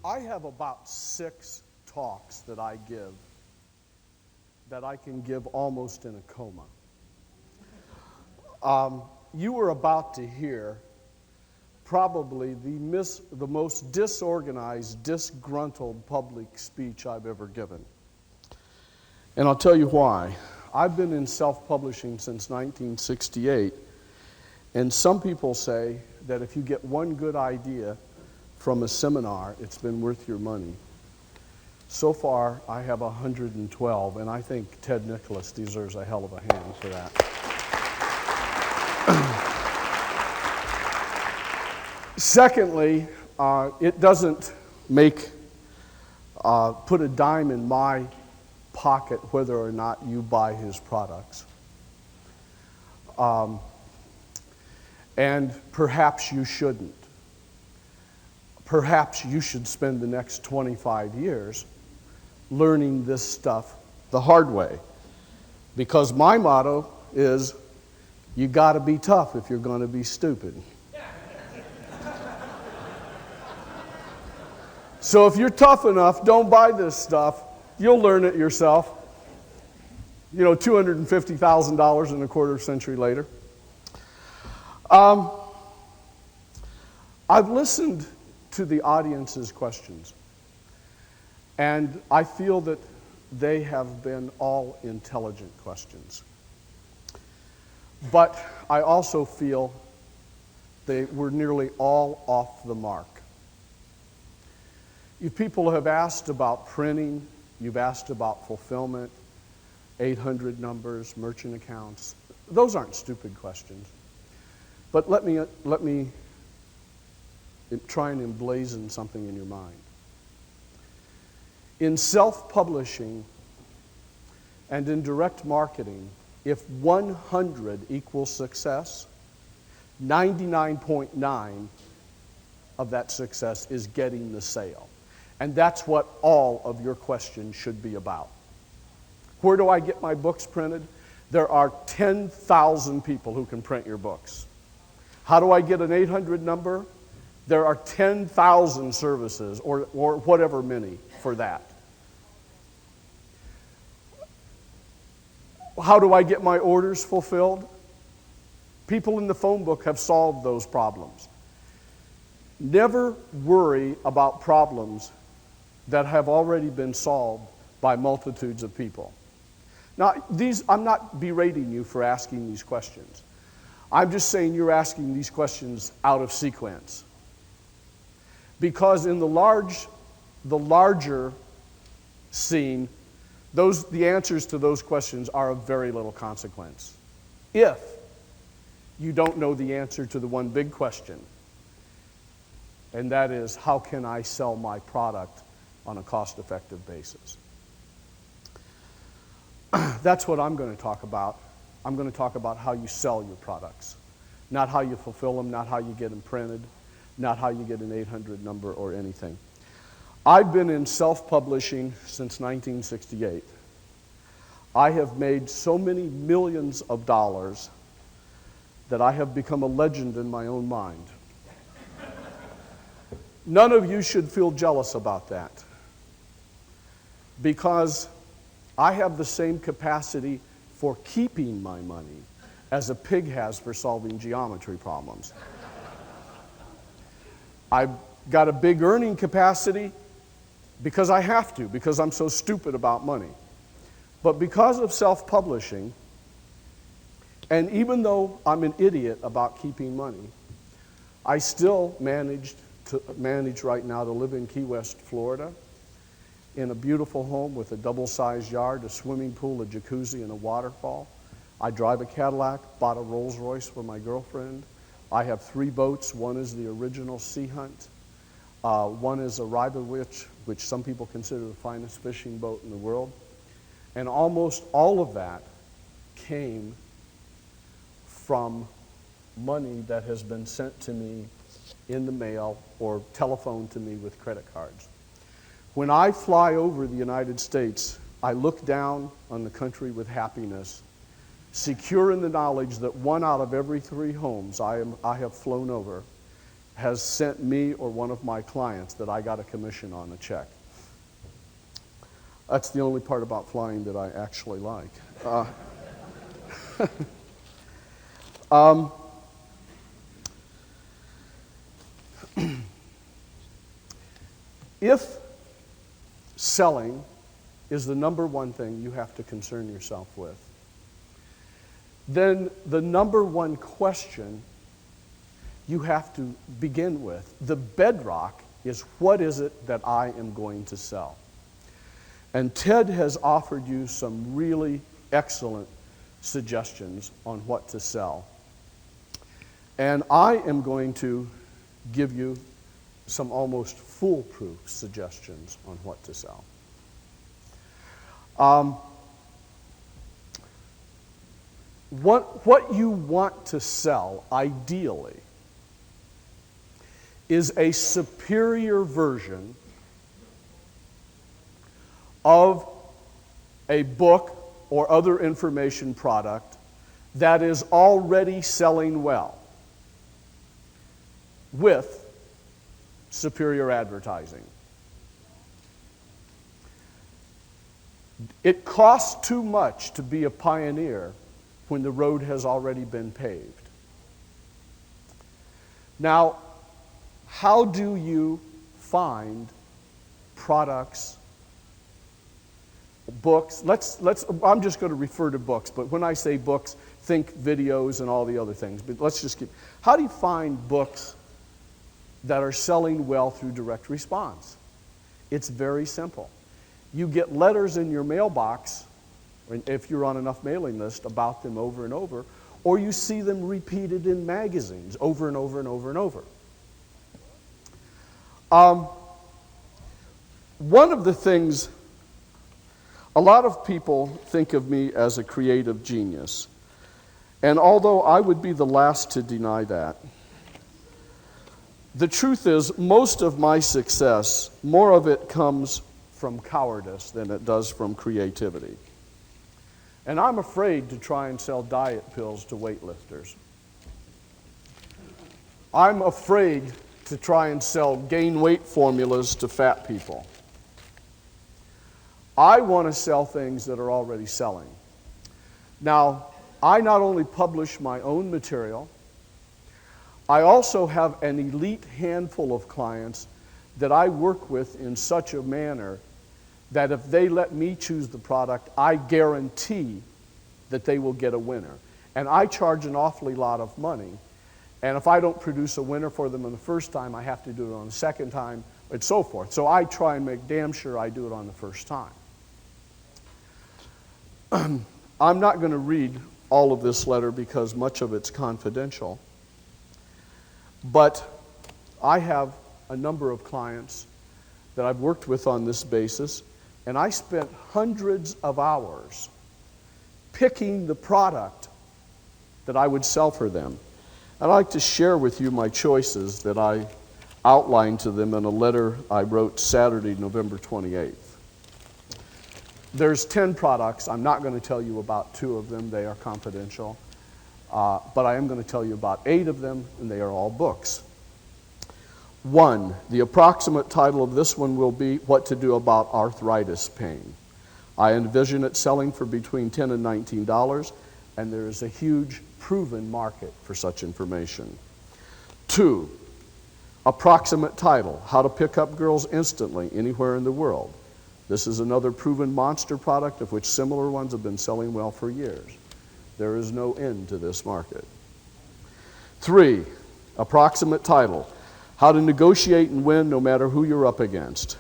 I have about 6 talks that I give that I can give almost in a coma. You are about to hear probably the most disorganized, disgruntled public speech I've ever given. And I'll tell you why. I've been in self-publishing since 1968, and some people say that if you get one good idea from a seminar, it's been worth your money. So far, I have 112, and I think Ted Nicholas deserves a hell of a hand for that. Secondly, it doesn't put a dime in my pocket whether or not you buy his products. And perhaps you shouldn't. Perhaps you should spend the next 25 years learning this stuff the hard way. Because my motto is, you got to be tough if you're going to be stupid. So if you're tough enough, don't buy this stuff. You'll learn it yourself. You know, $250,000 and a quarter century later. I've listened to the audience's questions, and I feel that they have been all intelligent questions. But I also feel they were nearly all off the mark. You people have asked about printing, you've asked about fulfillment, 800 numbers, merchant accounts. Those aren't stupid questions. But let me try and emblazon something in your mind. In self-publishing and in direct marketing, if 100 equals success, 99.9 of that success is getting the sale. And that's what all of your questions should be about. Where do I get my books printed? There are 10,000 people who can print your books. How do I get an 800 number? There are 10,000 services or whatever many for that. How do I get my orders fulfilled? People in the phone book have solved those problems. Never worry about problems that have already been solved by multitudes of people. Now, I'm not berating you for asking these questions. I'm just saying you're asking these questions out of sequence. Because in the larger scene, the answers to those questions are of very little consequence. If you don't know the answer to the one big question, and that is, how can I sell my product on a cost-effective basis? That's what I'm going to talk about. I'm going to talk about how you sell your products, not how you fulfill them, not how you get them printed, not how you get an 800 number or anything. I've been in self-publishing since 1968. I have made so many millions of dollars that I have become a legend in my own mind. None of you should feel jealous about that, because I have the same capacity for keeping my money as a pig has for solving geometry problems. I've got a big earning capacity because I have to, because I'm so stupid about money. But because of self-publishing, and even though I'm an idiot about keeping money, I still manage right now to live in Key West, Florida, in a beautiful home with a double-sized yard, a swimming pool, a jacuzzi, and a waterfall. I drive a Cadillac, bought a Rolls Royce for my girlfriend. I have 3 boats. One is the original Sea Hunt. One is a Ribowitz, which some people consider the finest fishing boat in the world. And almost all of that came from money that has been sent to me in the mail or telephoned to me with credit cards. When I fly over the United States, I look down on the country with happiness, secure in the knowledge that 1 out of every 3 homes I have flown over has sent me or one of my clients that I got a commission on a check. That's the only part about flying that I actually like. If selling is the number one thing you have to concern yourself with, then the number one question you have to begin with, the bedrock, is what is it that I am going to sell? And Ted has offered you some really excellent suggestions on what to sell. And I am going to give you some almost foolproof suggestions on what to sell. What you want to sell, ideally, is a superior version of a book or other information product that is already selling well with superior advertising. It costs too much to be a pioneer when the road has already been paved. Now, how do you find products, books? I'm just going to refer to books, but when I say books, think videos and all the other things. But let's just keep. How do you find books that are selling well through direct response? It's very simple. You get letters in your mailbox, if you're on enough mailing list, about them over and over, or you see them repeated in magazines over and over and over and over. One of the things, a lot of people think of me as a creative genius, and although I would be the last to deny that, the truth is most of my success, more of it comes from cowardice than it does from creativity. And I'm afraid to try and sell diet pills to weightlifters. I'm afraid to try and sell gain weight formulas to fat people. I want to sell things that are already selling. Now, I not only publish my own material, I also have an elite handful of clients that I work with in such a manner that if they let me choose the product, I guarantee that they will get a winner. And I charge an awfully lot of money. And if I don't produce a winner for them on the first time, I have to do it on the second time, and so forth. So I try and make damn sure I do it on the first time. I'm not going to read all of this letter because much of it's confidential. But I have a number of clients that I've worked with on this basis, and I spent hundreds of hours picking the product that I would sell for them. I'd like to share with you my choices that I outlined to them in a letter I wrote Saturday, November 28th. There's 10 products. I'm not going to tell you about 2 of them. They are confidential. But I am going to tell you about 8 of them, and they are all books. 1, the approximate title of this one will be What to Do About Arthritis Pain. I envision it selling for between $10 and $19, and there is a huge proven market for such information. 2, approximate title, How to Pick Up Girls Instantly Anywhere in the World. This is another proven monster product of which similar ones have been selling well for years. There is no end to this market. 3, approximate title, How to Negotiate and Win No Matter Who You're Up Against.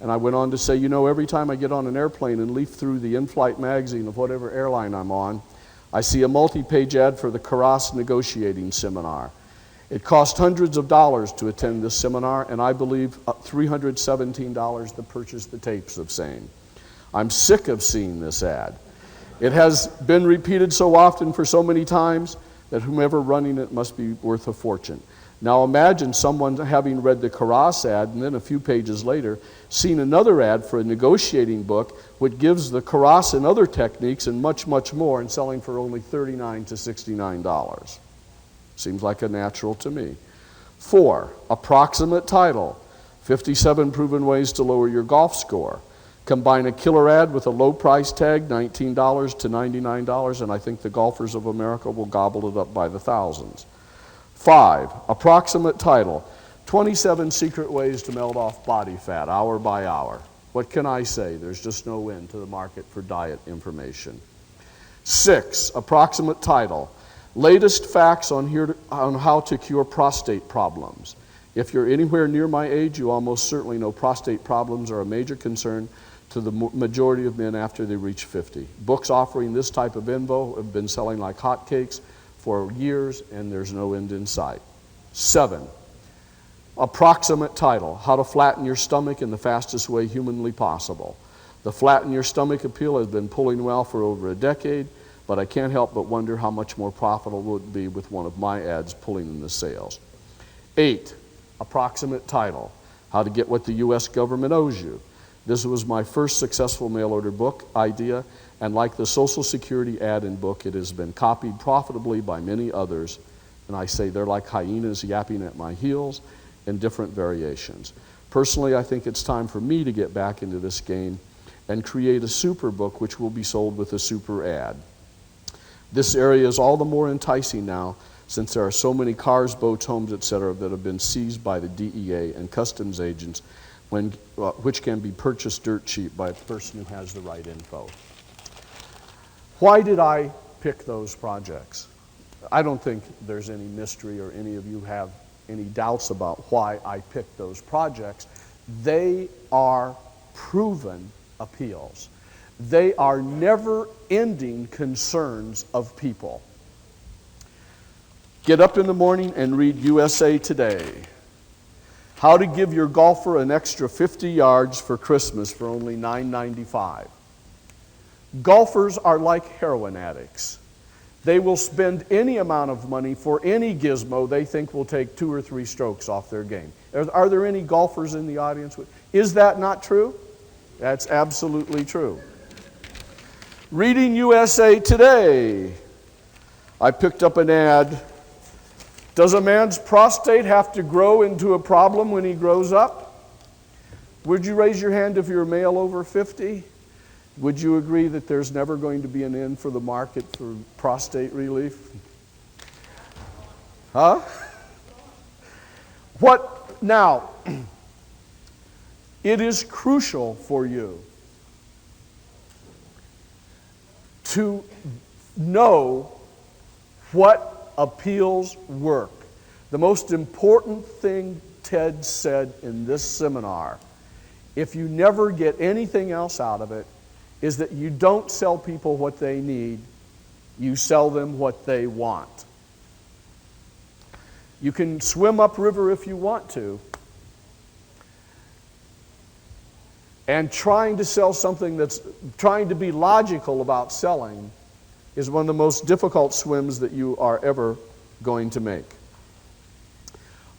And I went on to say, you know, every time I get on an airplane and leaf through the in-flight magazine of whatever airline I'm on, I see a multi-page ad for the Karbo negotiating seminar. It cost hundreds of dollars to attend this seminar, and I believe $317 to purchase the tapes of same. I'm sick of seeing this ad. It has been repeated so often for so many times that whomever running it must be worth a fortune. Now imagine someone having read the Karbo ad and then a few pages later seen another ad for a negotiating book which gives the Karbo and other techniques and much, much more and selling for only $39 to $69. Seems like a natural to me. 4, approximate title, 57 proven ways to lower your golf score. Combine a killer ad with a low price tag, $19 to $99, and I think the golfers of America will gobble it up by the thousands. 5, approximate title, 27 secret ways to melt off body fat, hour by hour. What can I say? There's just no end to the market for diet information. 6, approximate title, latest facts on how to cure prostate problems. If you're anywhere near my age, you almost certainly know prostate problems are a major concern to the majority of men after they reach 50. Books offering this type of info have been selling like hotcakes for years, and there's no end in sight. 7, approximate title, how to flatten your stomach in the fastest way humanly possible. The flatten your stomach appeal has been pulling well for over a decade, but I can't help but wonder how much more profitable it would be with one of my ads pulling in the sales. 8, approximate title, how to get what the U.S. government owes you. This was my first successful mail order book idea, and like the Social Security ad and book, it has been copied profitably by many others, and I say they're like hyenas yapping at my heels in different variations. Personally, I think it's time for me to get back into this game and create a super book which will be sold with a super ad. This area is all the more enticing now since there are so many cars, boats, homes, etc. that have been seized by the DEA and customs agents, which can be purchased dirt cheap by a person who has the right info. Why did I pick those projects? I don't think there's any mystery or any of you have any doubts about why I picked those projects. They are proven appeals. They are never-ending concerns of people. Get up in the morning and read USA Today. How to give your golfer an extra 50 yards for Christmas for only $9.95. Golfers are like heroin addicts. They will spend any amount of money for any gizmo they think will take 2 or 3 strokes off their game. Are there any golfers in the audience? Is that not true? That's absolutely true. Reading USA Today, I picked up an ad. Does a man's prostate have to grow into a problem when he grows up? Would you raise your hand if you're a male over 50? Would you agree that there's never going to be an end for the market for prostate relief? Huh? What now? It is crucial for you to know what appeals work. The most important thing Ted said in this seminar, if you never get anything else out of it, is that you don't sell people what they need, you sell them what they want. You can swim upriver if you want to, and trying to sell something that's trying to be logical about selling is one of the most difficult swims that you are ever going to make.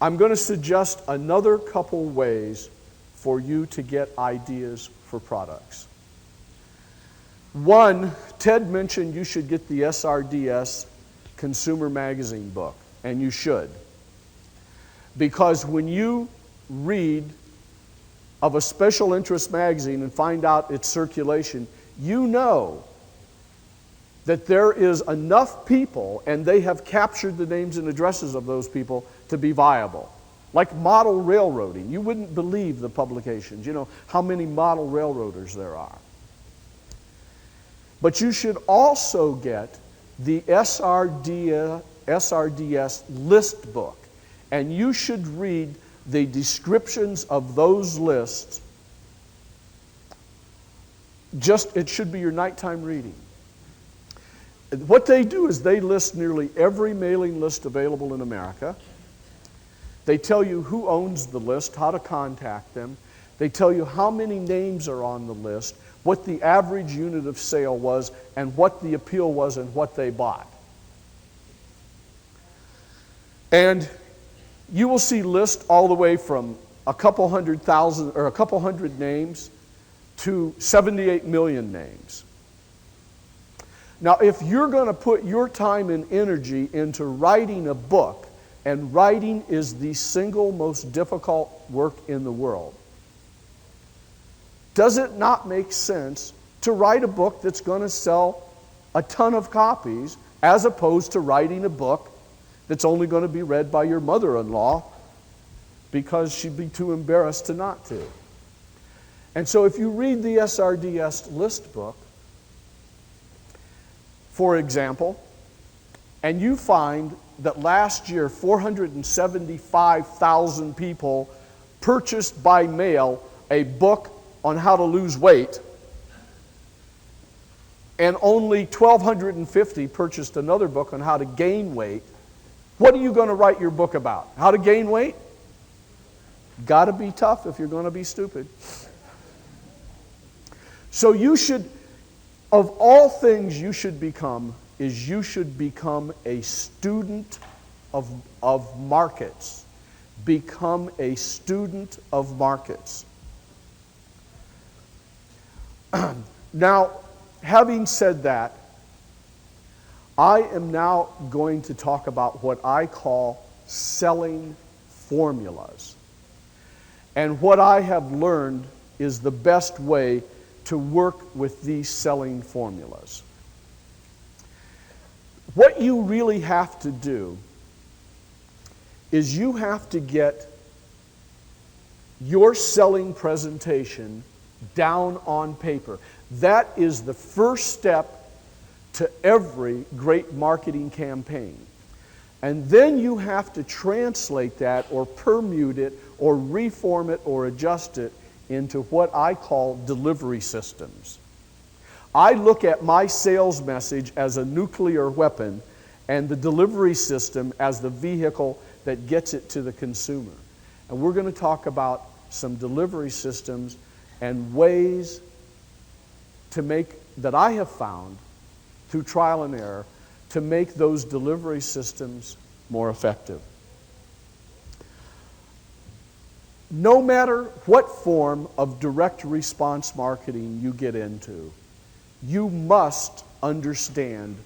I'm going to suggest another couple ways for you to get ideas for products. One, Ted mentioned you should get the SRDS Consumer Magazine book, and you should. Because when you read of a special interest magazine and find out its circulation, you know that there is enough people, and they have captured the names and addresses of those people to be viable. Like model railroading. You wouldn't believe the publications. You know how many model railroaders there are. But you should also get the SRDS list book. And you should read the descriptions of those lists. It should be your nighttime reading. What they do is they list nearly every mailing list available in America. They tell you who owns the list, how to contact them. They tell you how many names are on the list, what the average unit of sale was, and what the appeal was and what they bought. And you will see lists all the way from a couple hundred names to 78 million names. Now, if you're going to put your time and energy into writing a book And writing is the single most difficult work in the world. Does it not make sense to write a book that's going to sell a ton of copies as opposed to writing a book that's only going to be read by your mother-in-law because she'd be too embarrassed to not to? And so if you read the SRDS list book, for example, and you find that last year 475,000 people purchased by mail a book on how to lose weight, and only 1,250 purchased another book on how to gain weight, what are you going to write your book about? How to gain weight? Got to be tough if you're going to be stupid. So you should, of all things you should become, is you should become a student of markets. Become a student of markets. Now, having said that, I am now going to talk about what I call selling formulas. And what I have learned is the best way to work with these selling formulas. What you really have to do is you have to get your selling presentation down on paper. That is the first step to every great marketing campaign. And then you have to translate that or permute it or reform it or adjust it into what I call delivery systems. I look at my sales message as a nuclear weapon and the delivery system as the vehicle that gets it to the consumer. And we're going to talk about some delivery systems and ways to make, that I have found through trial and error, to make those delivery systems more effective. No matter what form of direct response marketing you get into, you must understand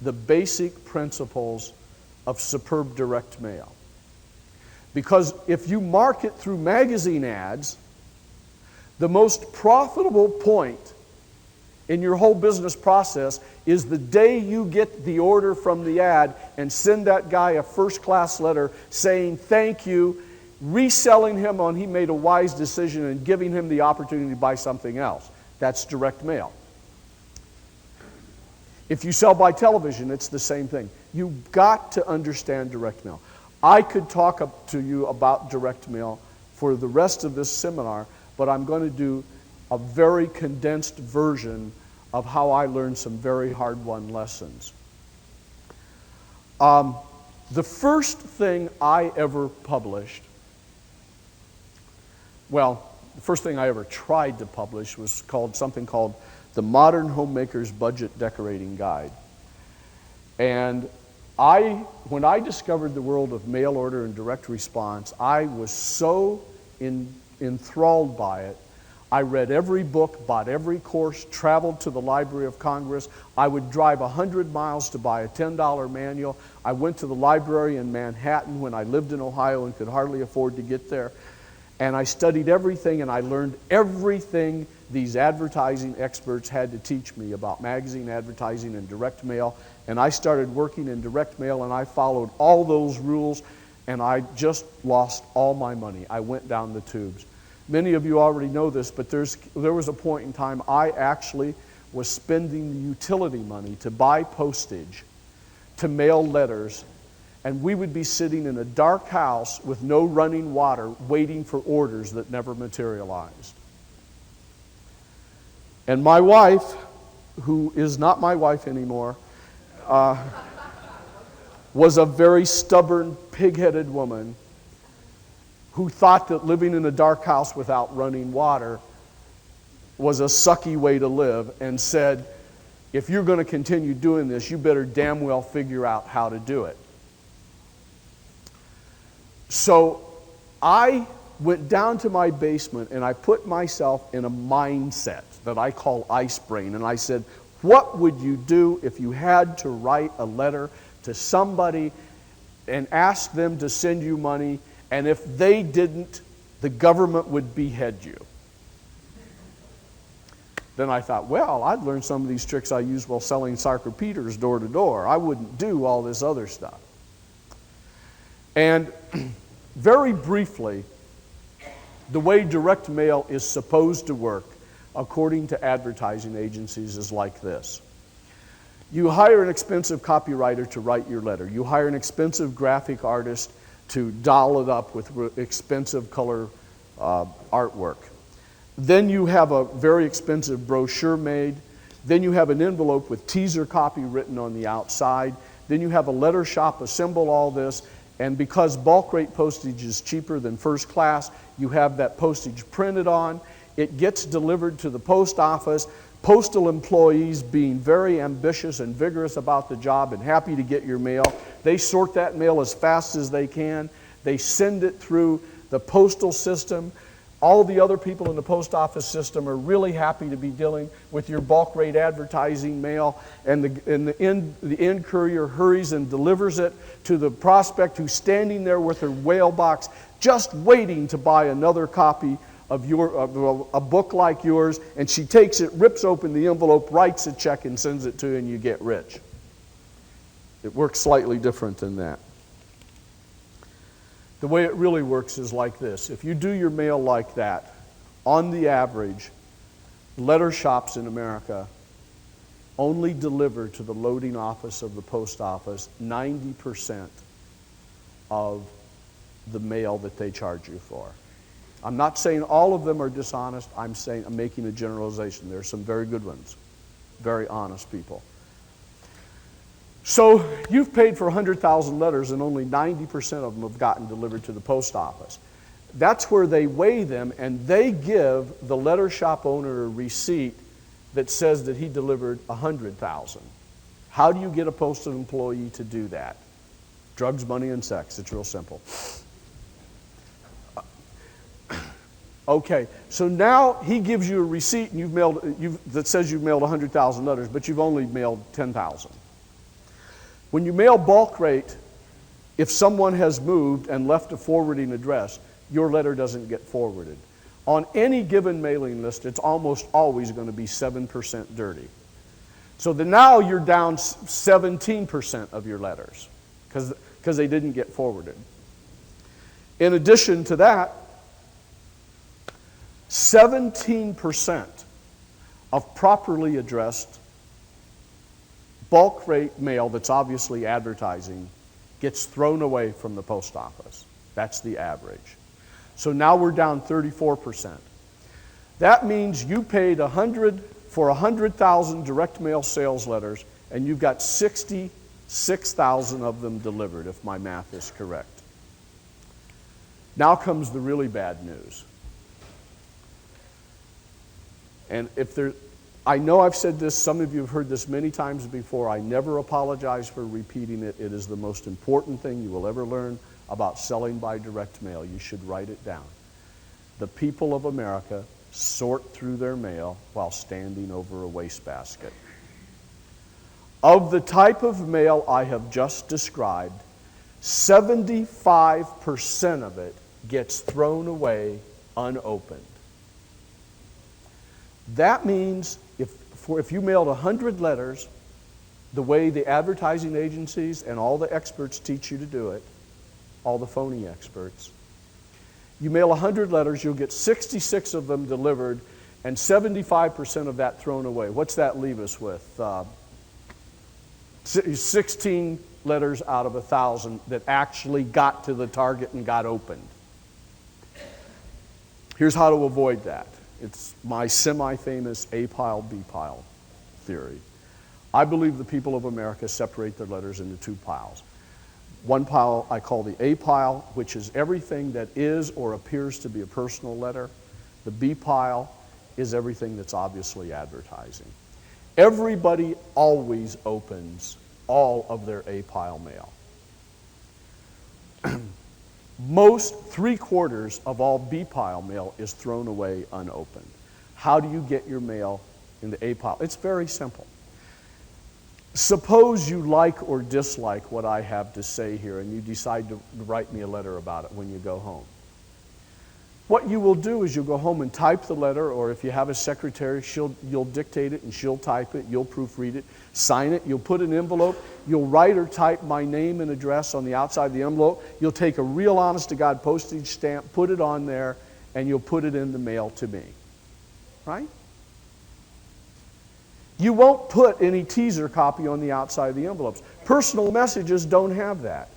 the basic principles of superb direct mail. Because if you market through magazine ads, the most profitable point in your whole business process is the day you get the order from the ad and send that guy a first-class letter saying thank you, reselling him on he made a wise decision and giving him the opportunity to buy something else. That's direct mail. If you sell by television, it's the same thing. You've got to understand direct mail. I could talk up to you about direct mail for the rest of this seminar, but I'm going to do a very condensed version of how I learned some very hard-won lessons. The first thing I ever published, well, the first thing I ever tried to publish was something called The Modern Homemaker's Budget Decorating Guide. And when I discovered the world of mail order and direct response, I was so enthralled by it. I read every book, bought every course, traveled to the Library of Congress. I would drive 100 miles to buy a $10 manual. I went to the library in Manhattan when I lived in Ohio and could hardly afford to get there. And I studied everything, and I learned everything these advertising experts had to teach me about magazine advertising and direct mail. And I started working in direct mail, and I followed all those rules, and I just lost all my money. I went down the tubes. Many of you already know this, but there was a point in time I actually was spending the utility money to buy postage, to mail letters, and we would be sitting in a dark house with no running water waiting for orders that never materialized. And my wife, who is not my wife anymore, was a very stubborn, pig-headed woman who thought that living in a dark house without running water was a sucky way to live, and said, if you're going to continue doing this, you better damn well figure out how to do it. So I went down to my basement and I put myself in a mindset that I call ice brain, and I said, what would you do if you had to write a letter to somebody and ask them to send you money, and if they didn't, the government would behead you. Then I thought, well, I'd learn some of these tricks I used while selling Sacre Peters door to door. I wouldn't do all this other stuff. And very briefly, the way direct mail is supposed to work, according to advertising agencies, is like this. You hire an expensive copywriter to write your letter. You hire an expensive graphic artist to doll it up with expensive color artwork. Then you have a very expensive brochure made. Then you have an envelope with teaser copy written on the outside. Then you have a letter shop assemble all this. And because bulk rate postage is cheaper than first class, you have that postage printed on. It gets delivered to the post office. Postal employees, being very ambitious and vigorous about the job and happy to get your mail, they sort that mail as fast as they can. They send it through the postal system. All the other people in the post office system are really happy to be dealing with your bulk rate advertising mail, and the end courier hurries and delivers it to the prospect who's standing there with her whale box just waiting to buy another copy of a book like yours, and she takes it, rips open the envelope, writes a check, and sends it to you, and you get rich. It works slightly different than that. The way it really works is like this. If you do your mail like that, on the average, letter shops in America only deliver to the loading office of the post office 90% of the mail that they charge you for. I'm not saying all of them are dishonest. I'm making a generalization. There are some very good ones, very honest people. So you've paid for 100,000 letters and only 90% of them have gotten delivered to the post office. That's where they weigh them, and they give the letter shop owner a receipt that says that he delivered 100,000. How do you get a postal employee to do that? Drugs, money, and sex. It's real simple. Okay, so now he gives you a receipt and that says you've mailed 100,000 letters, but you've only mailed 10,000. When you mail bulk rate, if someone has moved and left a forwarding address, your letter doesn't get forwarded. On any given mailing list, it's almost always going to be 7% dirty. So now you're down 17% of your letters because they didn't get forwarded. In addition to that, 17% of properly addressed bulk rate mail that's obviously advertising gets thrown away from the post office. That's the average. So now we're down 34%. That means you paid for 100,000 direct mail sales letters, and you've got 66,000 of them delivered, if my math is correct. Now comes the really bad news. And I know I've said this, some of you have heard this many times before. I never apologize for repeating it. It is the most important thing you will ever learn about selling by direct mail. You should write it down. The people of America sort through their mail while standing over a wastebasket. Of the type of mail I have just described, 75% of it gets thrown away unopened. That means if you mailed 100 letters, the way the advertising agencies and all the experts teach you to do it, all the phony experts, you mail 100 letters, you'll get 66 of them delivered, and 75% of that thrown away. What's that leave us with? 16 letters out of 1,000 that actually got to the target and got opened. Here's how to avoid that. It's my semi-famous A-pile, B-pile theory. I believe the people of America separate their letters into two piles. One pile I call the A pile, which is everything that is or appears to be a personal letter. The B pile is everything that's obviously advertising. Everybody always opens all of their A pile mail. Most 3/4 of all B pile mail is thrown away unopened. How do you get your mail in the A pile? It's very simple. Suppose you like or dislike what I have to say here, and you decide to write me a letter about it when you go home. What you will do is you'll go home and type the letter, or if you have a secretary, you'll dictate it and she'll type it, you'll proofread it, sign it, you'll put an envelope, you'll write or type my name and address on the outside of the envelope, you'll take a real honest-to-God postage stamp, put it on there, and you'll put it in the mail to me. Right? You won't put any teaser copy on the outside of the envelopes. Personal messages don't have that.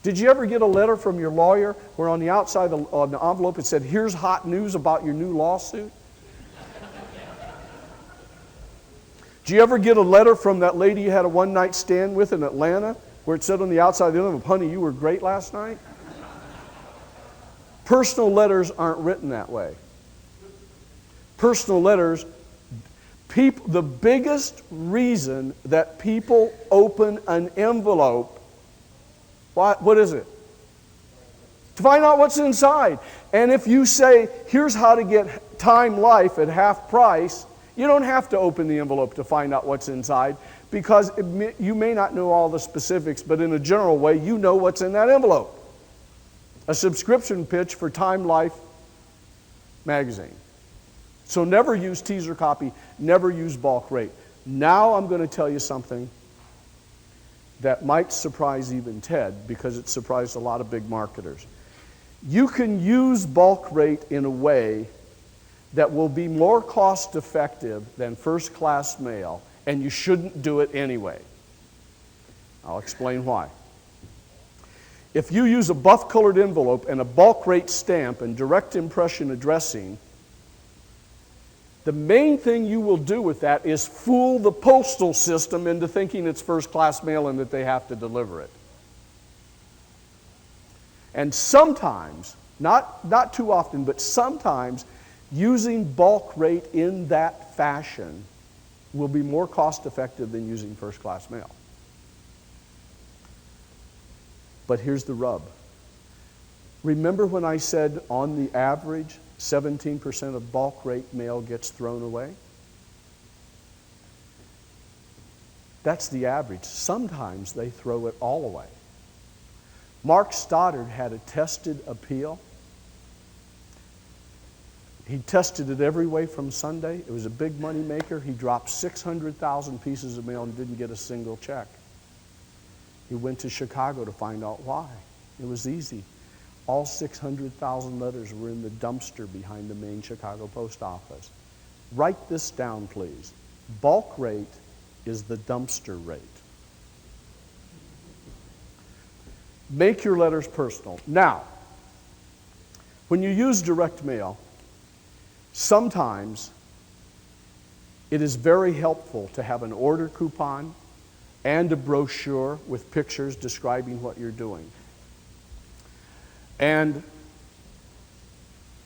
Did you ever get a letter from your lawyer where on the outside of the envelope it said, "Here's hot news about your new lawsuit"? Did you ever get a letter from that lady you had a one-night stand with in Atlanta where it said on the outside of the envelope, "Honey, you were great last night"? Personal letters aren't written that way. Personal letters, the biggest reason that people open an envelope, what is it? To find out what's inside. And if you say, "Here's how to get Time Life at half price," you don't have to open the envelope to find out what's inside, because you may not know all the specifics, but in a general way, you know what's in that envelope. A subscription pitch for Time Life magazine. So never use teaser copy, never use bulk rate. Now I'm going to tell you something that might surprise even Ted, because it surprised a lot of big marketers. You can use bulk rate in a way that will be more cost effective than first class mail, and you shouldn't do it anyway. I'll explain why. If you use a buff colored envelope and a bulk rate stamp and direct impression addressing, the main thing you will do with that is fool the postal system into thinking it's first class mail and that they have to deliver it. And sometimes, not too often, but sometimes, using bulk rate in that fashion will be more cost effective than using first class mail. But here's the rub. Remember when I said on the average 17% of bulk rate mail gets thrown away? That's the average. Sometimes they throw it all away. Mark Stoddard had a tested appeal. He tested it every way from Sunday. It was a big money maker. He dropped 600,000 pieces of mail and didn't get a single check. He went to Chicago to find out why. It was easy. All 600,000 letters were in the dumpster behind the main Chicago post office. Write this down, please. Bulk rate is the dumpster rate. Make your letters personal. Now, when you use direct mail, sometimes it is very helpful to have an order coupon and a brochure with pictures describing what you're doing. And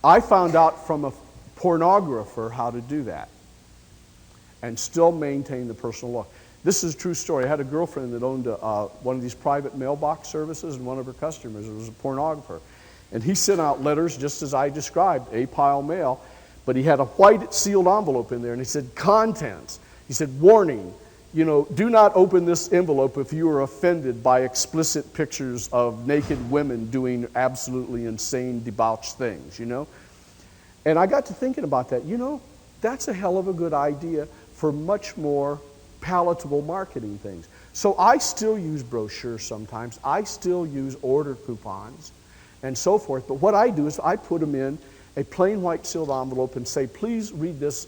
I found out from a pornographer how to do that and still maintain the personal look. This is a true story. I had a girlfriend that owned one of these private mailbox services, and one of her customers was a pornographer. And he sent out letters just as I described, A-pile mail, but he had a white sealed envelope in there, and he said, "Contents." He said, "Warning, do not open this envelope if you are offended by explicit pictures of naked women doing absolutely insane, debauched things, And I got to thinking about that. That's a hell of a good idea for much more palatable marketing things. So I still use brochures sometimes. I still use order coupons and so forth. But what I do is I put them in a plain white sealed envelope and say, "Please read this.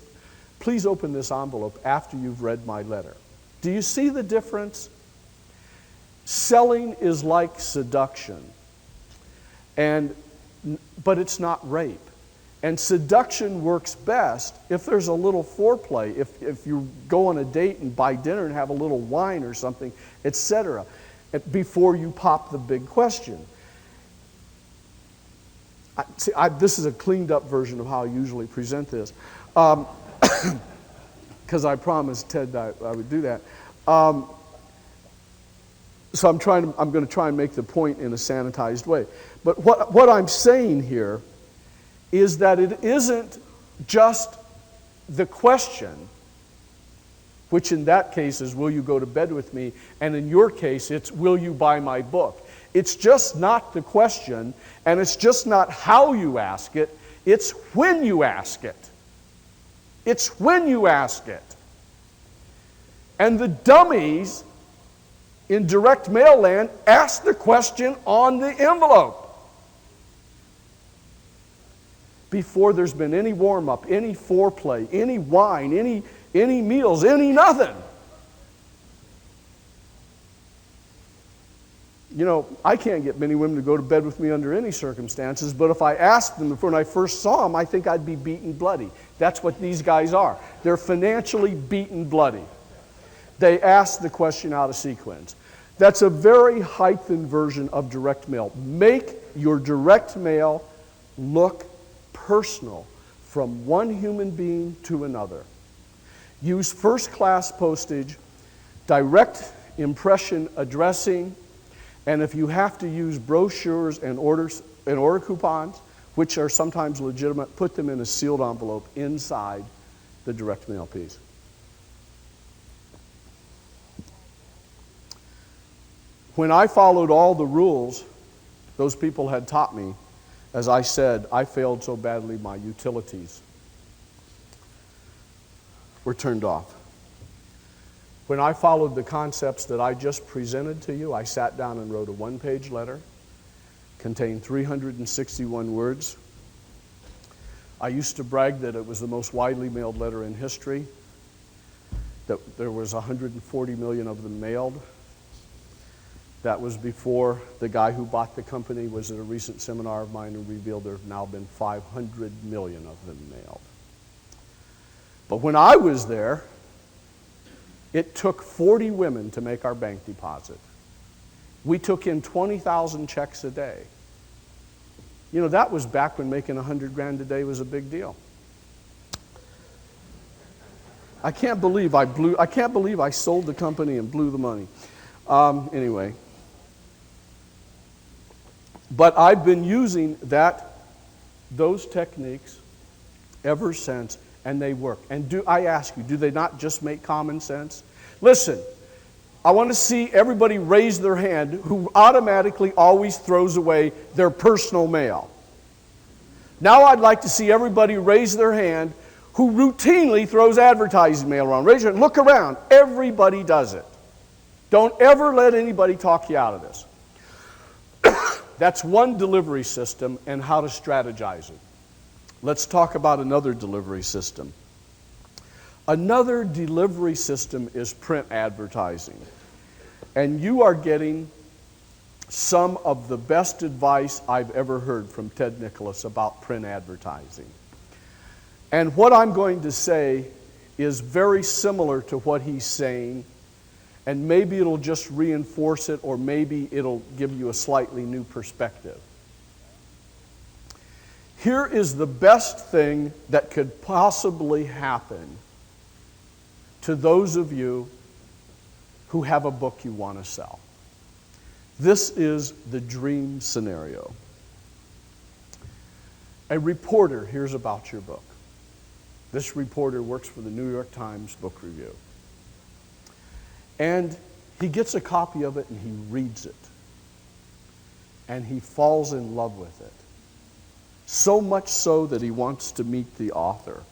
Please open this envelope after you've read my letter." Do you see the difference? Selling is like seduction, but it's not rape. And seduction works best if there's a little foreplay, if you go on a date and buy dinner and have a little wine or something, etc., before you pop the big question. This is a cleaned up version of how I usually present this. Because I promised Ted I would do that. So I'm going to try and make the point in a sanitized way. But what I'm saying here is that it isn't just the question, which in that case is, will you go to bed with me? And in your case, it's, will you buy my book? It's just not the question, and it's just not how you ask it, it's when you ask it. It's when you ask it. And the dummies in direct mail land ask the question on the envelope. Before there's been any warm-up, any foreplay, any wine, any meals, any nothing. You know, I can't get many women to go to bed with me under any circumstances, but if I asked them when I first saw them, I think I'd be beaten bloody. That's what these guys are. They're financially beaten bloody. They ask the question out of sequence. That's a very heightened version of direct mail. Make your direct mail look personal from one human being to another. Use first-class postage, direct impression addressing, and if you have to use brochures and order coupons, which are sometimes legitimate, put them in a sealed envelope inside the direct mail piece. When I followed all the rules those people had taught me, as I said, I failed so badly my utilities were turned off. When I followed the concepts that I just presented to you, I sat down and wrote a one-page letter, contained 361 words. I used to brag that it was the most widely mailed letter in history, that there was 140 million of them mailed. That was before the guy who bought the company was at a recent seminar of mine and revealed there have now been 500 million of them mailed. But when I was there, it took 40 women to make our bank deposit. We took in 20,000 checks a day. You know, that was back when making 100 grand a day was a big deal. I can't believe I sold the company and blew the money. Anyway. But I've been using those techniques ever since, and they work. And I ask you, do they not just make common sense? Listen, I want to see everybody raise their hand who automatically always throws away their personal mail. Now I'd like to see everybody raise their hand who routinely throws advertising mail around. Raise your hand. Look around. Everybody does it. Don't ever let anybody talk you out of this. That's one delivery system and how to strategize it. Let's talk about another delivery system. Another delivery system is print advertising. And you are getting some of the best advice I've ever heard from Ted Nicholas about print advertising. And what I'm going to say is very similar to what he's saying, and maybe it'll just reinforce it, or maybe it'll give you a slightly new perspective. Here is the best thing that could possibly happen to those of you who have a book you want to sell. This is the dream scenario. A reporter hears about your book. This reporter works for the New York Times Book Review. And he gets a copy of it and he reads it. And he falls in love with it. So much so that he wants to meet the author.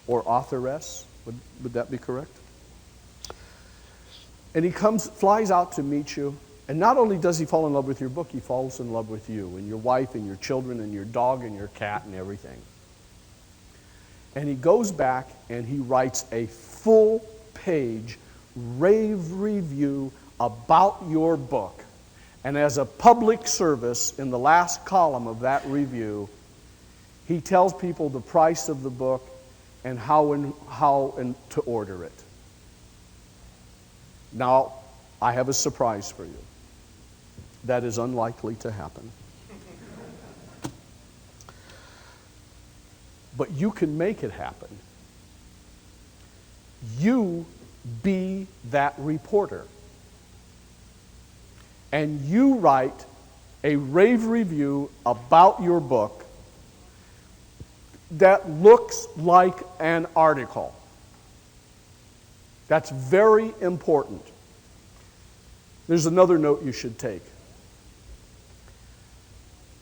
Or authoress, would that be correct? And he flies out to meet you. And not only does he fall in love with your book, he falls in love with you and your wife and your children and your dog and your cat and everything. And he goes back and he writes a full-page rave review about your book. And as a public service, in the last column of that review, he tells people the price of the book and how to order it. Now, I have a surprise for you. That is unlikely to happen. But you can make it happen. You be that reporter. And you write a rave review about your book that looks like an article. That's very important. There's another note you should take.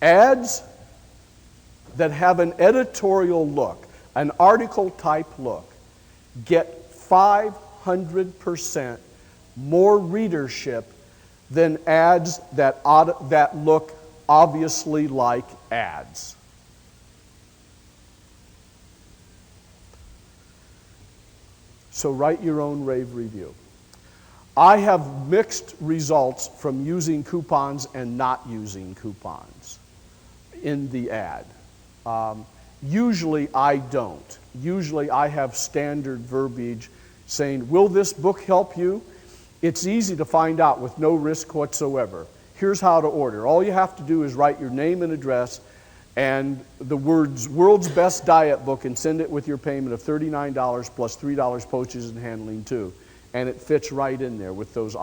Ads that have an editorial look, an article type look, get 500% more readership than ads that look obviously like ads. So write your own rave review. I have mixed results from using coupons and not using coupons in the ad. Usually I don't. Usually I have standard verbiage saying, will this book help you? It's easy to find out with no risk whatsoever. Here's how to order. All you have to do is write your name and address and the words "World's Best Diet Book" and send it with your payment of $39 plus $3 postage and handling too. And it fits right in there with those.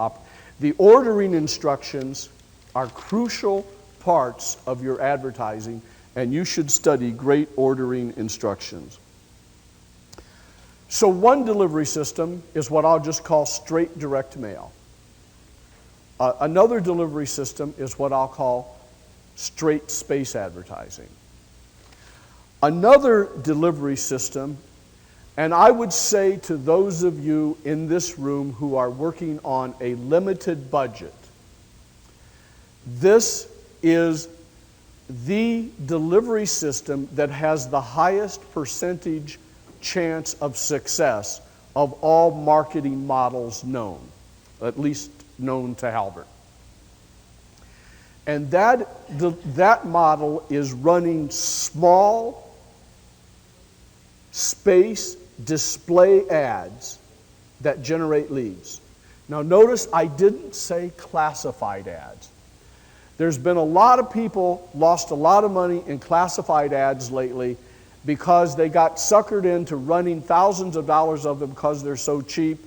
The ordering instructions are crucial parts of your advertising, and you should study great ordering instructions. So one delivery system is what I'll just call straight direct mail. Another delivery system is what I'll call straight space advertising. Another delivery system, and I would say to those of you in this room who are working on a limited budget, this is the delivery system that has the highest percentage chance of success of all marketing models known, at least known to Halbert. And that model is running small space display ads that generate leads. Now notice I didn't say classified ads. There's been a lot of people lost a lot of money in classified ads lately because they got suckered into running thousands of dollars of them because they're so cheap.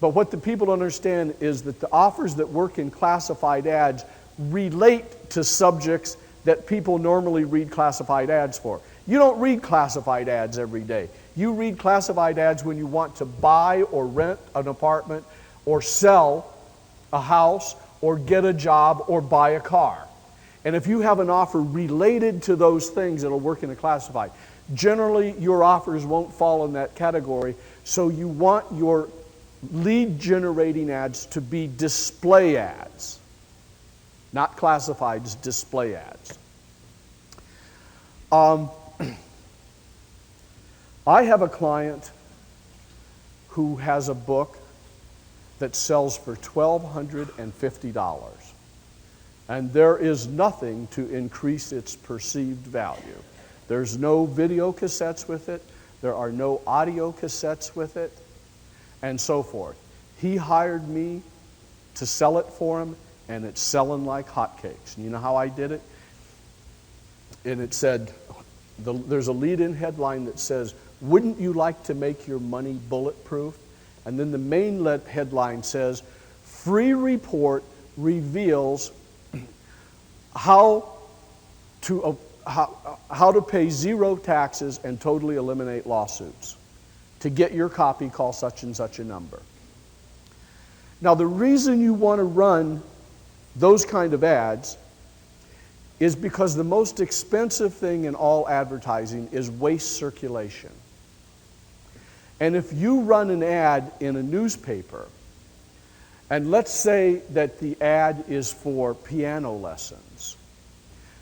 But what the people don't understand is that the offers that work in classified ads relate to subjects that people normally read classified ads for. You don't read classified ads every day. You read classified ads when you want to buy or rent an apartment or sell a house or get a job or buy a car. And if you have an offer related to those things, it'll work in a classified. Generally, your offers won't fall in that category, so you want your lead generating ads to be display ads. Not classifieds, display ads. I have a client who has a book that sells for $1,250. And there is nothing to increase its perceived value. There's no video cassettes with it. There are no audio cassettes with it, and so forth. He hired me to sell it for him, and it's selling like hotcakes. And you know how I did it? And it said, there's a lead-in headline that says, "Wouldn't you like to make your money bulletproof?" And then the main headline says, "Free report reveals how to pay zero taxes and totally eliminate lawsuits. To get your copy, call such and such a number." Now, the reason you want to run those kind of ads is because the most expensive thing in all advertising is waste circulation. And if you run an ad in a newspaper, and let's say that the ad is for piano lessons,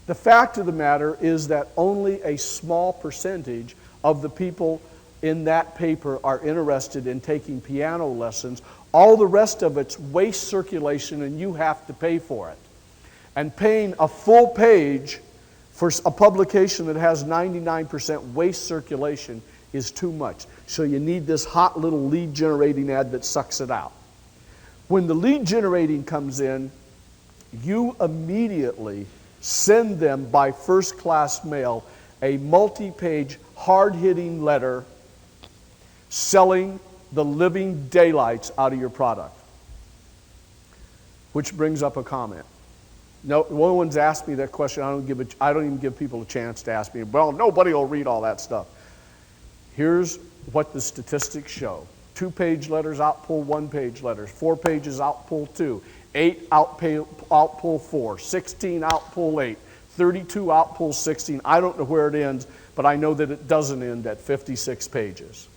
the fact of the matter is that only a small percentage of the people in that paper are interested in taking piano lessons. All the rest of it's waste circulation, and you have to pay for it. And paying a full page for a publication that has 99% waste circulation is too much. So you need this hot little lead generating ad that sucks it out. When the lead generating comes in, you immediately send them by first class mail a multi-page, hard-hitting letter selling the living daylights out of your product. Which brings up a comment. No one's asked me that question. I don't even give people a chance to ask me. Well, nobody will read all that stuff. Here's what the statistics show. 2-page letters, out pull 1-page letters. 4 pages, out pull 2. 8, out pull 4. 16, out pull 8. 32, out pull 16. I don't know where it ends, but I know that it doesn't end at 56 pages.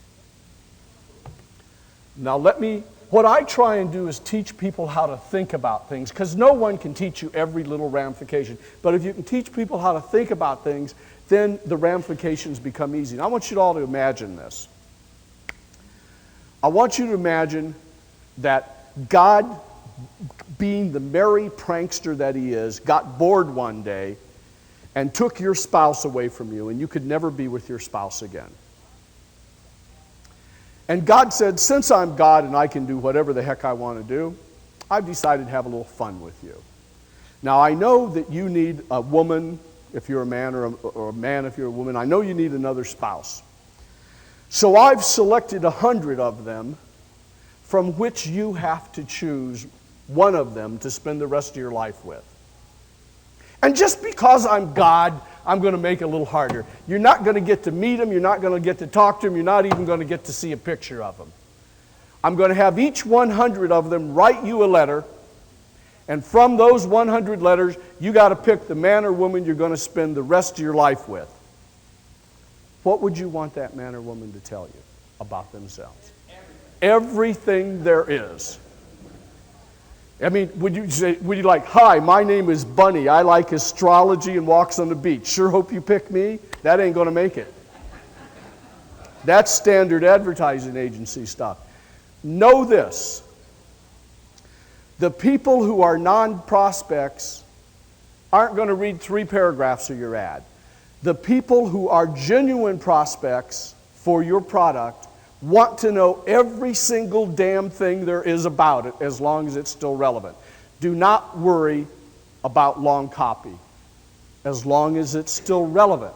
Now what I try and do is teach people how to think about things, because no one can teach you every little ramification. But if you can teach people how to think about things, then the ramifications become easy. And I want you all to imagine this. I want you to imagine that God, being the merry prankster that he is, got bored one day and took your spouse away from you, and you could never be with your spouse again. And God said, since I'm God and I can do whatever the heck I want to do, I've decided to have a little fun with you. Now, I know that you need a woman if you're a man, or a man if you're a woman. I know you need another spouse. So I've selected 100 of them from which you have to choose one of them to spend the rest of your life with. And just because I'm God, I'm going to make it a little harder. You're not going to get to meet them. You're not going to get to talk to them. You're not even going to get to see a picture of them. I'm going to have each 100 of them write you a letter. And from those 100 letters, you got to pick the man or woman you're going to spend the rest of your life with. What would you want that man or woman to tell you about themselves? Everything there is. I mean, would you like, hi, my name is Bunny. I like astrology and walks on the beach. Sure hope you pick me. That ain't going to make it. That's standard advertising agency stuff. Know this. The people who are non-prospects aren't going to read 3 paragraphs of your ad. The people who are genuine prospects for your product want to know every single damn thing there is about it as long as it's still relevant. Do not worry about long copy as long as it's still relevant.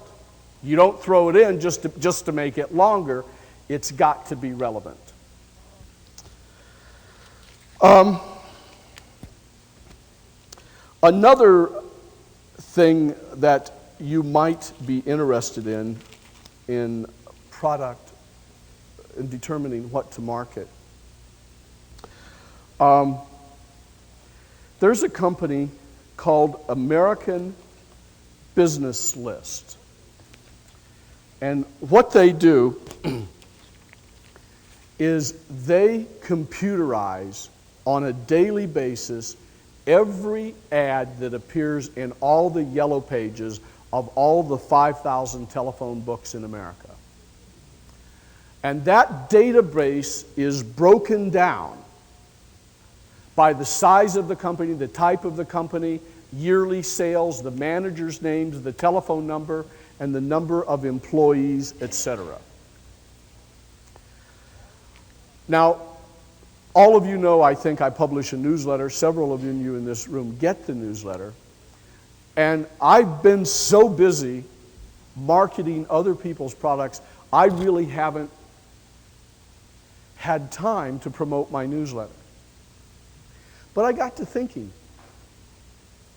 You don't throw it in just to make it longer. It's got to be relevant. Another thing that you might be interested in product, in determining what to market. There's a company called American Business List. And what they do is they computerize on a daily basis every ad that appears in all the yellow pages of all the 5,000 telephone books in America. And that database is broken down by the size of the company, the type of the company, yearly sales, the manager's names, the telephone number, and the number of employees, etc. Now, all of you know, I think I publish a newsletter. Several of you in this room get the newsletter. And I've been so busy marketing other people's products, I really haven't had time to promote my newsletter. But I got to thinking,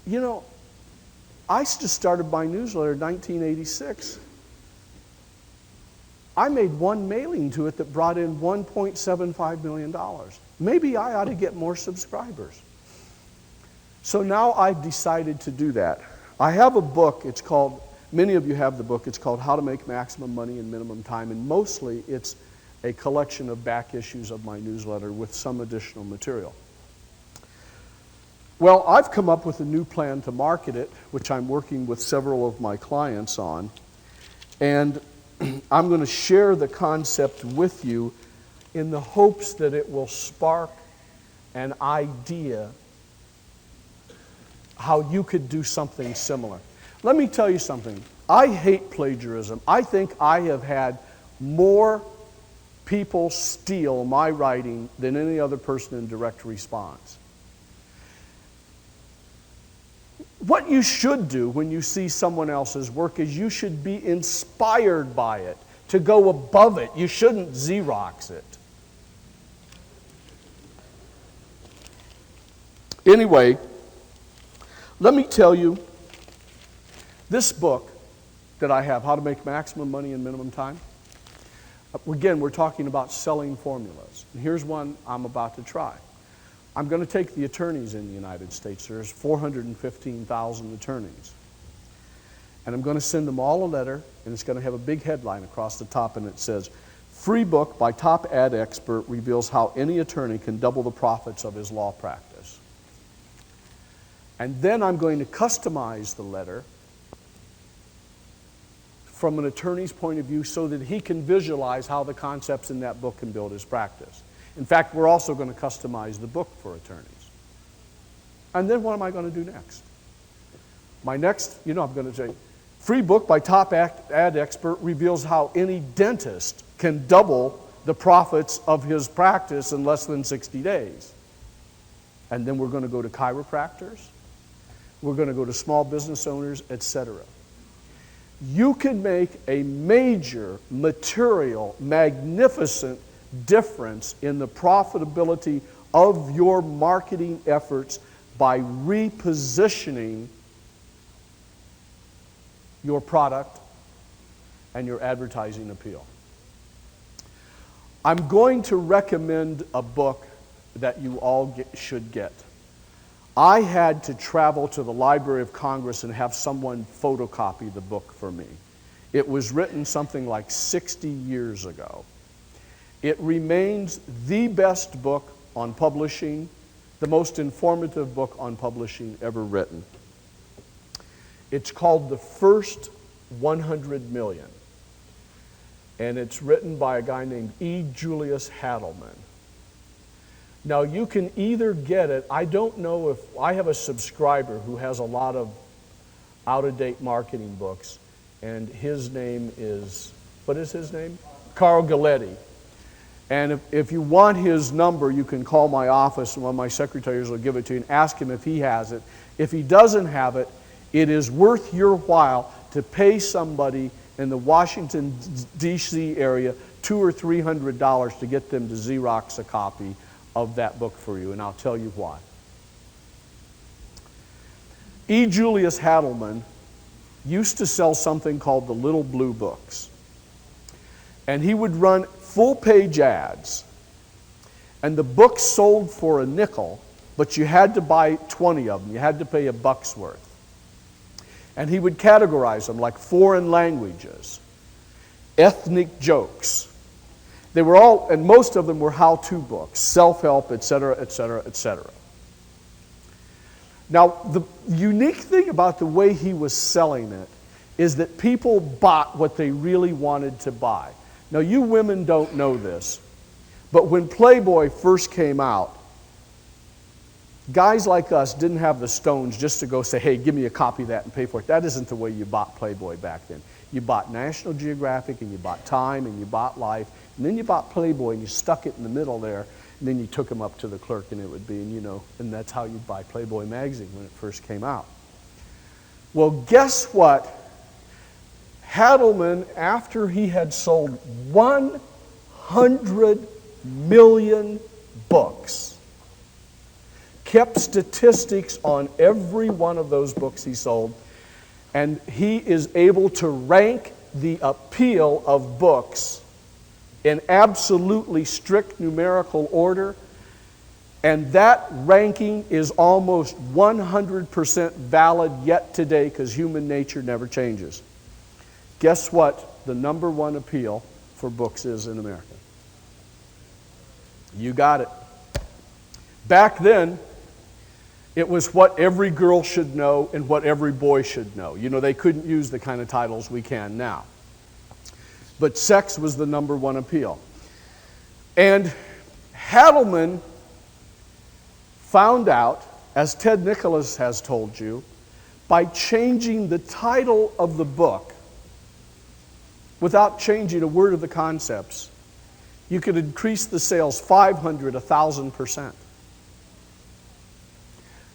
you know, I just started my newsletter in 1986. I made one mailing to it that brought in $1.75 million. Maybe I ought to get more subscribers. So now I've decided to do that. I have a book, it's called, many of you have the book, it's called How to Make Maximum Money in Minimum Time, and mostly it's a collection of back issues of my newsletter with some additional material. Well, I've come up with a new plan to market it, which I'm working with several of my clients on, and I'm going to share the concept with you in the hopes that it will spark an idea how you could do something similar. Let me tell you something. I hate plagiarism. I think I have had more people steal my writing than any other person in direct response. What you should do when you see someone else's work is you should be inspired by it, to go above it. You shouldn't Xerox it. Anyway, let me tell you, this book that I have, How to Make Maximum Money in Minimum Time, Again, we're talking about selling formulas. And here's one I'm about to try. I'm going to take the attorneys in the United States. There's 415,000 attorneys. And I'm going to send them all a letter, and it's going to have a big headline across the top, and it says, "Free book by top ad expert reveals how any attorney can double the profits of his law practice." And then I'm going to customize the letter from an attorney's point of view so that he can visualize how the concepts in that book can build his practice. In fact, we're also going to customize the book for attorneys. And then what am I going to do next? My next, I'm going to say, "Free book by top ad expert reveals how any dentist can double the profits of his practice in less than 60 days. And then we're going to go to chiropractors. We're going to go to small business owners, etc. You can make a major, material, magnificent difference in the profitability of your marketing efforts by repositioning your product and your advertising appeal. I'm going to recommend a book that you all should get. I had to travel to the Library of Congress and have someone photocopy the book for me. It was written something like 60 years ago. It remains the best book on publishing, the most informative book on publishing ever written. It's called The First 100 Million. And it's written by a guy named E. Julius Hadelman. Now you can either get it, I don't know if, I have a subscriber who has a lot of out-of-date marketing books, and his name is, what is his name? Carl Galletti. And if you want his number, you can call my office, and one of my secretaries will give it to you and ask him if he has it. If he doesn't have it, it is worth your while to pay somebody in the Washington, D.C. area $200 or $300 to get them to Xerox a copy of that book for you, and I'll tell you why. E. Julius Hadelman used to sell something called the Little Blue Books. And he would run full-page ads. And the books sold for a nickel, but you had to buy 20 of them. You had to pay $1 worth. And he would categorize them like foreign languages, ethnic jokes. They were all, and most of them were how-to books, self-help, etc., etc., etc. Now, the unique thing about the way he was selling it is that people bought what they really wanted to buy. Now, you women don't know this, but when Playboy first came out, guys like us didn't have the stones just to go say, "Hey, give me a copy of that and pay for it." That isn't the way you bought Playboy back then. You bought National Geographic, and you bought Time, and you bought Life, and then you bought Playboy, and you stuck it in the middle there, and then you took them up to the clerk, and it would be, and that's how you buy Playboy magazine when it first came out. Well, guess what? Hadelman, after he had sold 100 million books, kept statistics on every one of those books he sold, and he is able to rank the appeal of books in absolutely strict numerical order, and that ranking is almost 100% valid yet today because human nature never changes. Guess what the number one appeal for books is in America? You got it. Back then, it was what every girl should know and what every boy should know. They couldn't use the kind of titles we can now. But sex was the number one appeal. And Hadelman found out, as Ted Nicholas has told you, by changing the title of the book without changing a word of the concepts, you could increase the sales 500, 1,000%.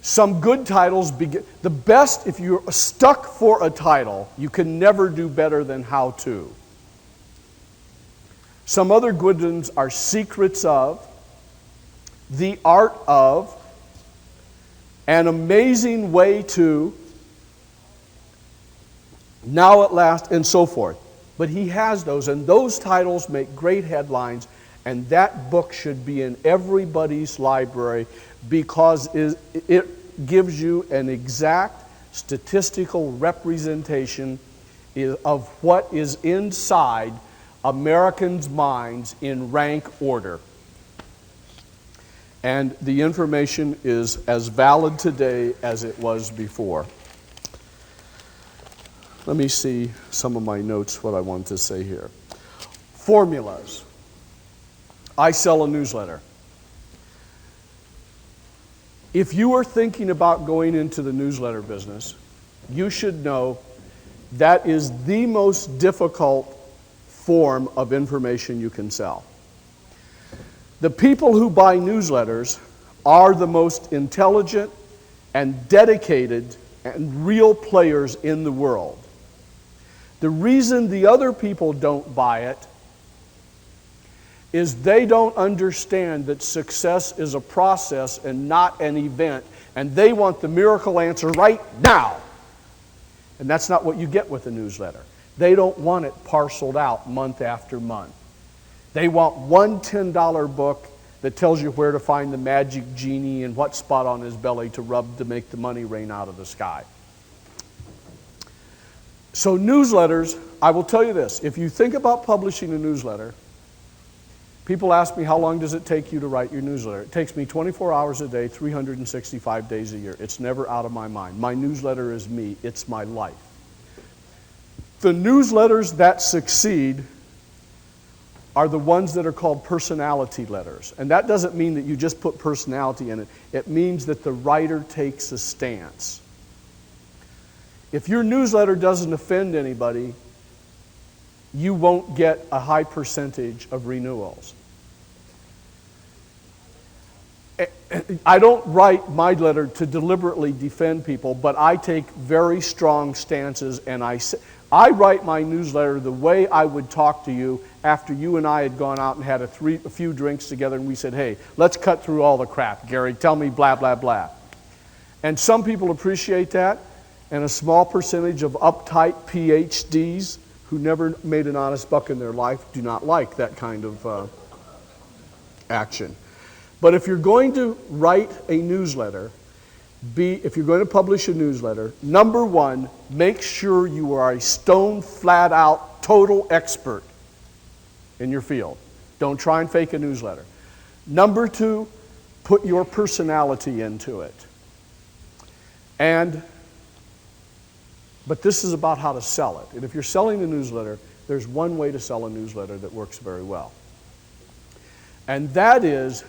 Some good titles the best, if you're stuck for a title, you can never do better than How To. Some other good ones are Secrets of, The Art of, An Amazing Way To, Now at Last, and so forth. But he has those, and those titles make great headlines, and that book should be in everybody's library because it gives you an exact statistical representation of what is inside Americans' minds in rank order. And the information is as valid today as it was before. Let me see some of my notes, what I want to say here. Formulas. I sell a newsletter. If you are thinking about going into the newsletter business, you should know that is the most difficult form of information you can sell. The people who buy newsletters are the most intelligent and dedicated and real players in the world. The reason the other people don't buy it is they don't understand that success is a process and not an event, and they want the miracle answer right now. And that's not what you get with a newsletter. They don't want it parceled out month after month. They want one $10 book that tells you where to find the magic genie and what spot on his belly to rub to make the money rain out of the sky. So newsletters, I will tell you this. If you think about publishing a newsletter, people ask me, how long does it take you to write your newsletter? It takes me 24 hours a day, 365 days a year. It's never out of my mind. My newsletter is me. It's my life. The newsletters that succeed are the ones that are called personality letters. And that doesn't mean that you just put personality in it. It means that the writer takes a stance. If your newsletter doesn't offend anybody, you won't get a high percentage of renewals. I don't write my letter to deliberately defend people, but I take very strong stances, and I write my newsletter the way I would talk to you after you and I had gone out and had a few drinks together, and we said, hey, let's cut through all the crap. Gary, tell me blah, blah, blah. And some people appreciate that, and a small percentage of uptight PhDs who never made an honest buck in their life do not like that kind of action. But if you're going to write a newsletter, if you're going to publish a newsletter, number one, make sure you are a stone flat out total expert in your field. Don't try and fake a newsletter. Number two, put your personality into it. But this is about how to sell it. And if you're selling a newsletter, there's one way to sell a newsletter that works very well. And that is,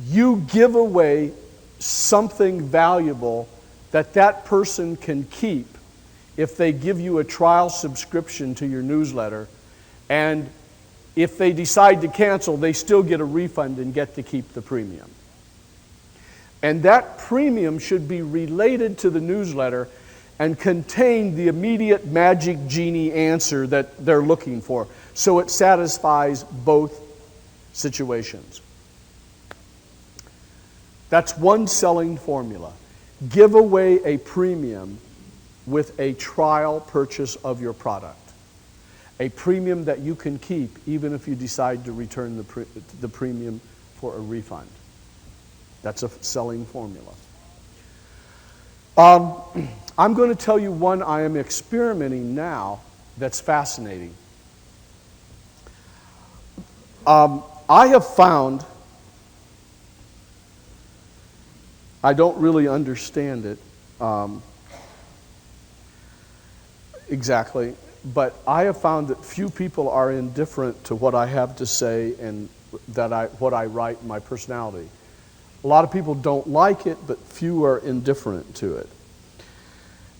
you give away something valuable that person can keep if they give you a trial subscription to your newsletter, and if they decide to cancel, they still get a refund and get to keep the premium. And that premium should be related to the newsletter and contain the immediate magic genie answer that they're looking for, so it satisfies both situations. That's one selling formula. Give away a premium with a trial purchase of your product. A premium that you can keep even if you decide to return the premium for a refund. That's a selling formula. I'm going to tell you one I am experimenting now that's fascinating. I have found, I don't really understand it exactly, but I have found that few people are indifferent to what I have to say and what I write and my personality. A lot of people don't like it, but few are indifferent to it.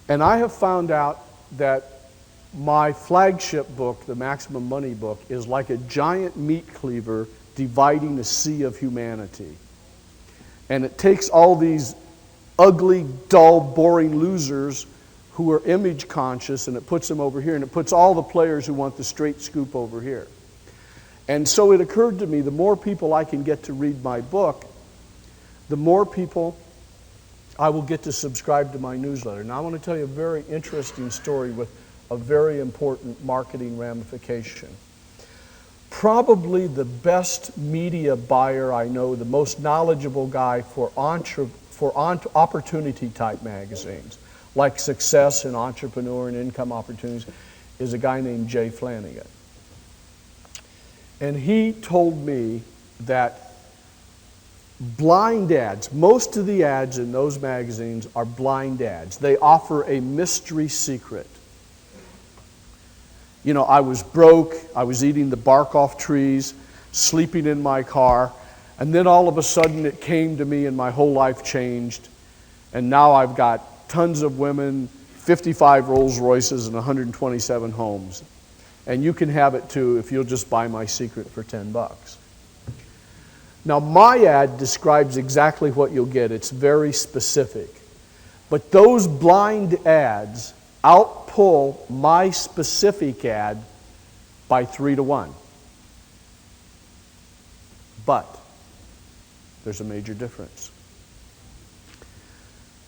And I have found out that my flagship book, the Maximum Money book, is like a giant meat cleaver dividing a sea of humanity. And it takes all these ugly, dull, boring losers who are image conscious, and it puts them over here, and it puts all the players who want the straight scoop over here. And so it occurred to me, the more people I can get to read my book, the more people I will get to subscribe to my newsletter. Now I want to tell you a very interesting story with a very important marketing ramification. Probably the best media buyer I know, the most knowledgeable guy for opportunity type magazines, like Success and Entrepreneur and Income Opportunities, is a guy named Jay Flanagan. And he told me that blind ads, most of the ads in those magazines are blind ads. They offer a mystery secret. You know, I was broke, I was eating the bark off trees, sleeping in my car, and then all of a sudden it came to me and my whole life changed. And now I've got tons of women, 55 Rolls Royces, and 127 homes. And you can have it too if you'll just buy my secret for $10. Now my ad describes exactly what you'll get. It's very specific. But those blind ads outpull my specific ad by 3-to-1. But there's a major difference.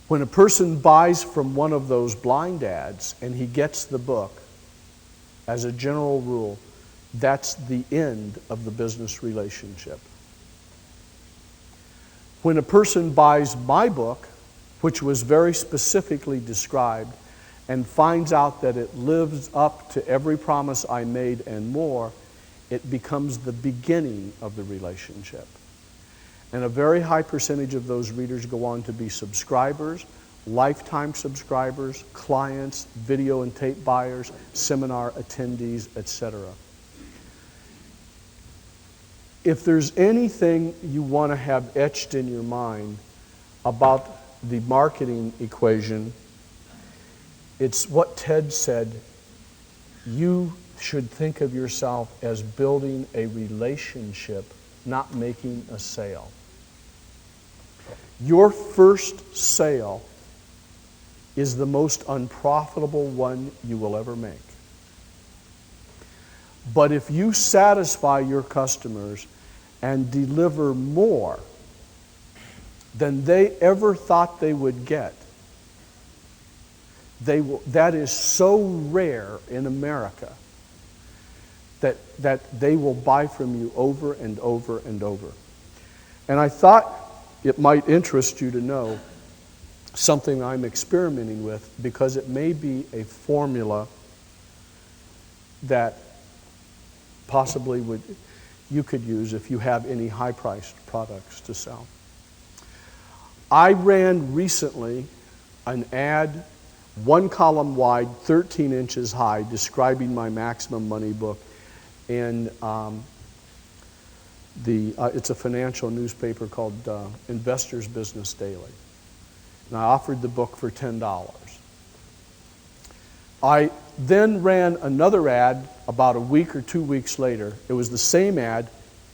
When a person buys from one of those blind ads and he gets the book, as a general rule, that's the end of the business relationship. When a person buys my book, which was very specifically described, and finds out that it lives up to every promise I made and more, it becomes the beginning of the relationship. And a very high percentage of those readers go on to be subscribers, lifetime subscribers, clients, video and tape buyers, seminar attendees, etc. If there's anything you want to have etched in your mind about the marketing equation, it's what Ted said. You should think of yourself as building a relationship, not making a sale. Your first sale is the most unprofitable one you will ever make. But if you satisfy your customers and deliver more than they ever thought they would get, that is so rare in America that they will buy from you over and over and over. And I thought it might interest you to know something I'm experimenting with, because it may be a formula that possibly you could use if you have any high-priced products to sell. I ran recently an ad, 1 column wide, 13 inches high, describing my Maximum Money book. And it's a financial newspaper called Investor's Business Daily. And I offered the book for $10. I then ran another ad about a week or 2 weeks later. It was the same ad,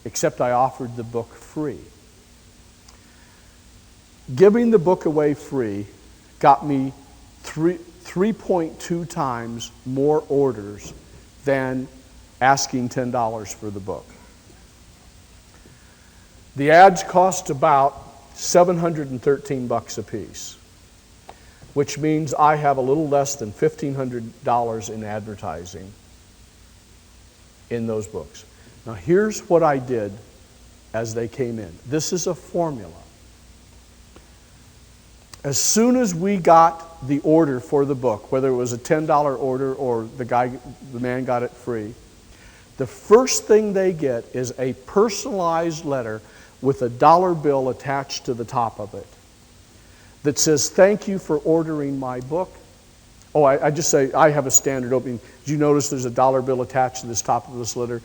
except I offered the book free. Giving the book away free got me 3.2 times more orders than asking $10 for the book. The ads cost about $713 a piece, which means I have a little less than $1,500 in advertising in those books. Now here's what I did as they came in. This is a formula. As soon as we got the order for the book, whether it was a $10 order or the man got it free, the first thing they get is a personalized letter with a dollar bill attached to the top of it that says, "Thank you for ordering my book." Oh, I just say, I have a standard opening. Did you notice there's a dollar bill attached to this top of this letter?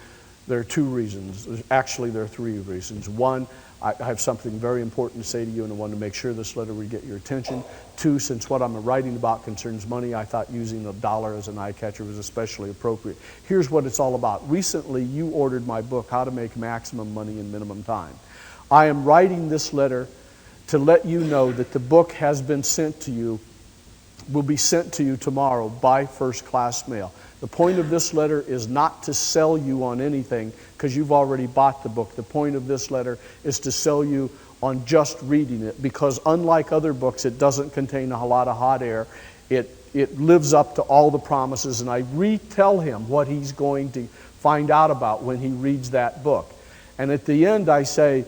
There are 2 reasons. Actually, there are 3 reasons. 1, I have something very important to say to you, and I want to make sure this letter would get your attention. 2, since what I'm writing about concerns money, I thought using the dollar as an eye catcher was especially appropriate. Here's what it's all about. Recently, you ordered my book, How to Make Maximum Money in Minimum Time. I am writing this letter to let you know that the book has been sent to you, will be sent to you tomorrow by first-class mail. The point of this letter is not to sell you on anything, because you've already bought the book. The point of this letter is to sell you on just reading it, because unlike other books, it doesn't contain a lot of hot air. It it lives up to all the promises, and I retell him what he's going to find out about when he reads that book. And at the end I say,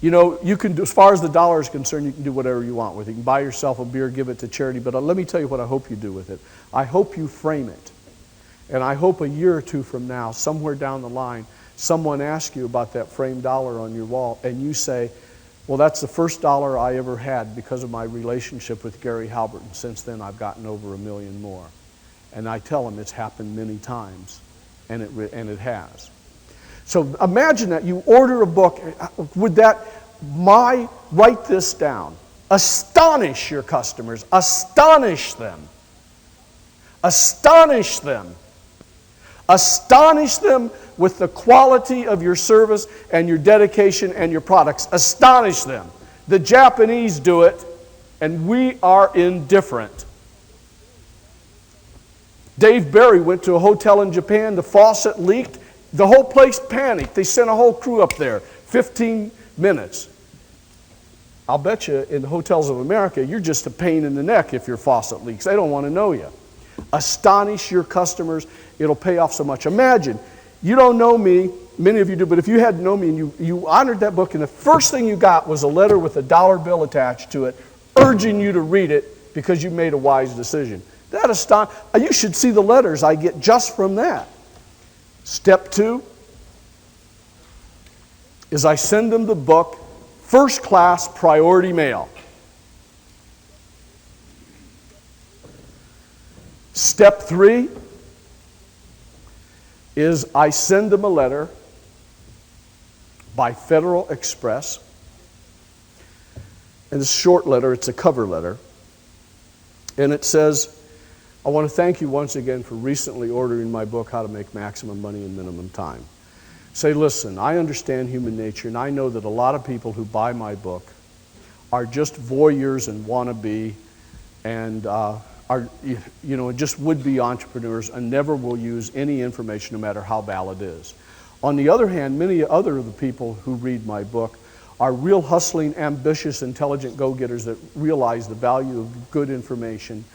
you know, you can do, as far as the dollar is concerned, you can do whatever you want with it. You can buy yourself a beer, give it to charity, but let me tell you what I hope you do with it. I hope you frame it. And I hope a year or two from now, somewhere down the line, someone asks you about that framed dollar on your wall, and you say, well, that's the first dollar I ever had because of my relationship with Gary Halbert, and since then I've gotten over $1 million more. And I tell them it's happened many times, and it has. So imagine that you order a book. Would that, write this down. Astonish your customers. Astonish them. Astonish them. Astonish them with the quality of your service and your dedication and your products. Astonish them. The Japanese do it, and we are indifferent. Dave Barry went to a hotel in Japan. The faucet leaked. The whole place panicked. They sent a whole crew up there. 15 minutes. I'll bet you in the hotels of America, you're just a pain in the neck if your faucet leaks. They don't want to know you. Astonish your customers. It'll pay off so much. Imagine, you don't know me, many of you do, but if you had known me and you honored that book, and the first thing you got was a letter with a dollar bill attached to it, urging you to read it because you made a wise decision. You should see the letters I get just from that. Step 2 is I send them the book, first class priority mail. Step 3 is I send them a letter by Federal Express. And it's a short letter, it's a cover letter. And it says, I want to thank you once again for recently ordering my book, How to Make Maximum Money in Minimum Time. Say, listen, I understand human nature, and I know that a lot of people who buy my book are just voyeurs and wannabe and just would-be entrepreneurs and never will use any information no matter how valid it is. On the other hand, many other of the people who read my book are real hustling, ambitious, intelligent go-getters that realize the value of good information.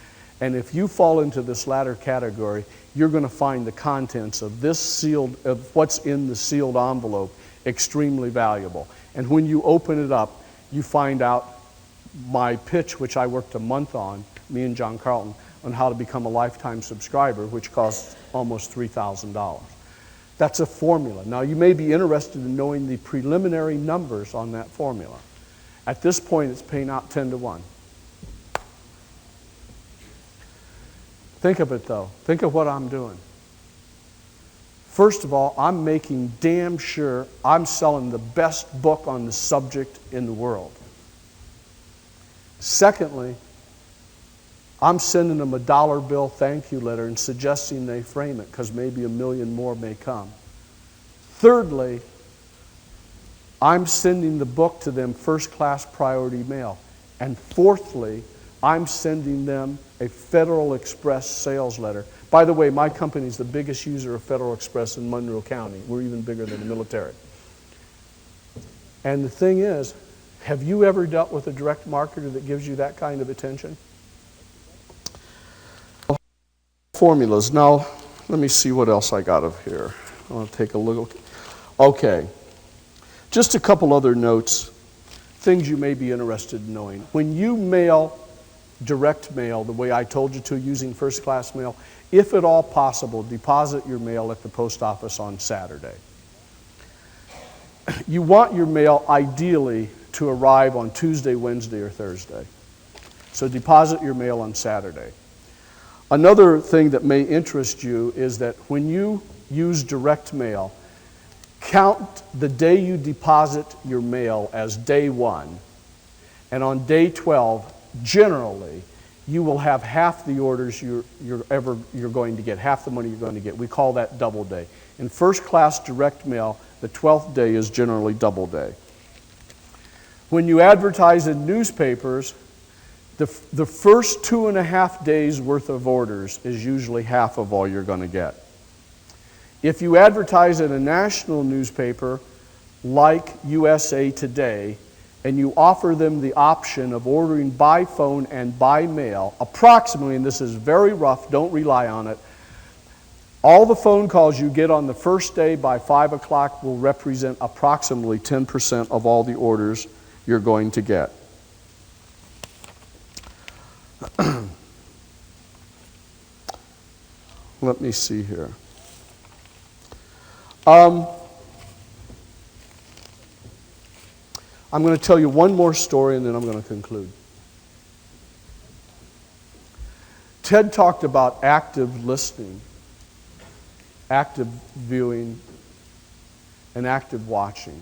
And if you fall into this latter category, you're going to find the contents of of what's in the sealed envelope extremely valuable. And when you open it up, you find out my pitch, which I worked a month on, me and John Carlton, on how to become a lifetime subscriber, which costs almost $3,000. That's a formula. Now, you may be interested in knowing the preliminary numbers on that formula. At this point, it's paying out 10 to 1. Think of it, though. Think of what I'm doing. First of all, I'm making damn sure I'm selling the best book on the subject in the world. Secondly, I'm sending them a dollar bill thank you letter and suggesting they frame it because maybe $1 million more may come. Thirdly, I'm sending the book to them first class priority mail. And fourthly, I'm sending them a Federal Express sales letter. By the way, my company is the biggest user of Federal Express in Monroe County. We're even bigger than the military. And the thing is, have you ever dealt with a direct marketer that gives you that kind of attention? Formulas. Now, let me see what else I got of here. I want to take a look. Okay. Just a couple other notes, things you may be interested in knowing. When you mail direct mail the way I told you to using first class mail, if at all possible, deposit your mail at the post office on Saturday. You want your mail ideally to arrive on Tuesday, Wednesday, or Thursday. So deposit your mail on Saturday. Another thing that may interest you is that when you use direct mail, count the day you deposit your mail as day 1, and on day 12, generally, you will have half the orders you're going to get, half the money you're going to get. We call that double day. In first class direct mail, the 12th day is generally double day. When you advertise in newspapers, the first 2.5 days worth of orders is usually half of all you're going to get. If you advertise in a national newspaper like USA Today, and you offer them the option of ordering by phone and by mail, approximately, and this is very rough, don't rely on it, all the phone calls you get on the first day by 5 o'clock will represent approximately 10% of all the orders you're going to get. Let me see here. I'm going to tell you one more story and then I'm going to conclude. Ted talked about active listening, active viewing, and active watching.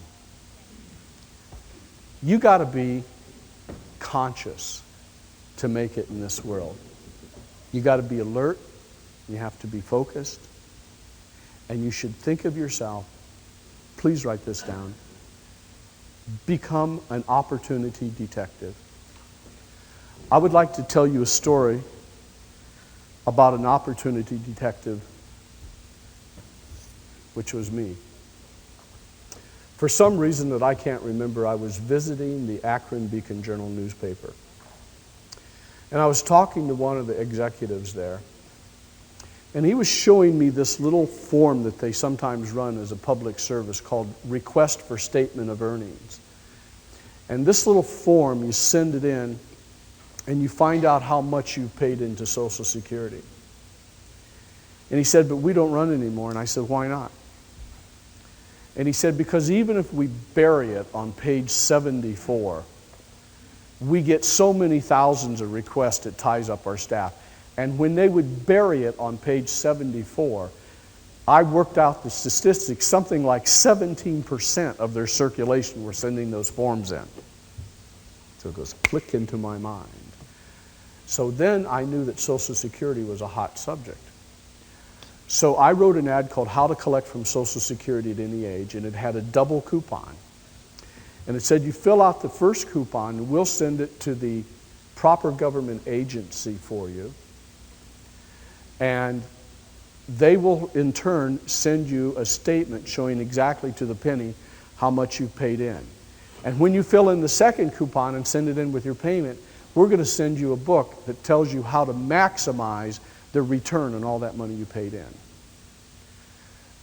You got to be conscious to make it in this world. You got to be alert, you have to be focused, and you should think of yourself, please write this down, become an opportunity detective. I would like to tell you a story about an opportunity detective, which was me. For some reason that I can't remember, I was visiting the Akron Beacon Journal newspaper. And I was talking to one of the executives there. And he was showing me this little form that they sometimes run as a public service called Request for Statement of Earnings. And this little form, you send it in, and you find out how much you've paid into Social Security. And he said, but we don't run anymore. And I said, why not? And he said, because even if we bury it on page 74, we get so many thousands of requests it ties up our staff. And when they would bury it on page 74, I worked out the statistics, something like 17% of their circulation were sending those forms in. So it goes click into my mind. So then I knew that Social Security was a hot subject. So I wrote an ad called How to Collect from Social Security at Any Age, and it had a double coupon. And it said, you fill out the first coupon, and we'll send it to the proper government agency for you. And they will, in turn, send you a statement showing exactly to the penny how much you paid in. And when you fill in the second coupon and send it in with your payment, we're going to send you a book that tells you how to maximize the return on all that money you paid in.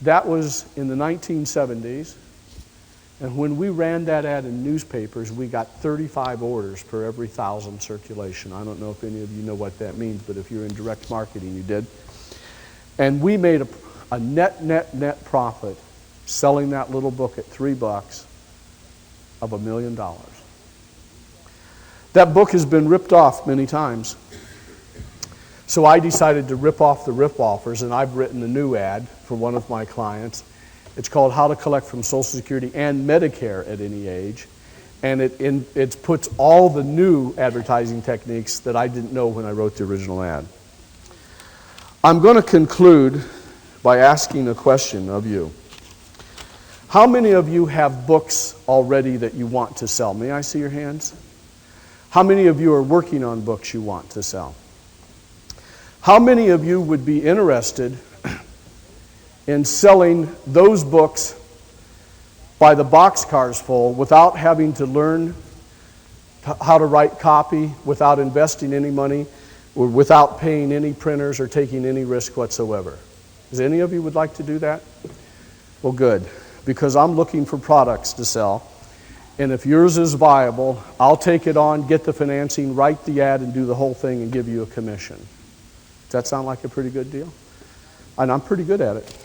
That was in the 1970s. And when we ran that ad in newspapers, we got 35 orders per every 1,000 circulation. I don't know if any of you know what that means, but if you're in direct marketing, you did. And we made a net profit selling that little book at $3 of $1 million. That book has been ripped off many times. So I decided to rip off the rip-offers, and I've written a new ad for one of my clients. It's called How to Collect from Social Security and Medicare at Any Age. And it puts all the new advertising techniques that I didn't know when I wrote the original ad. I'm going to conclude by asking a question of you. How many of you have books already that you want to sell? May I see your hands? How many of you are working on books you want to sell? How many of you would be interested in selling those books by the boxcars full without having to learn how to write copy, without investing any money, or without paying any printers or taking any risk whatsoever? Does any of you would like to do that? Well, good, because I'm looking for products to sell. And if yours is viable, I'll take it on, get the financing, write the ad, and do the whole thing and give you a commission. Does that sound like a pretty good deal? And I'm pretty good at it.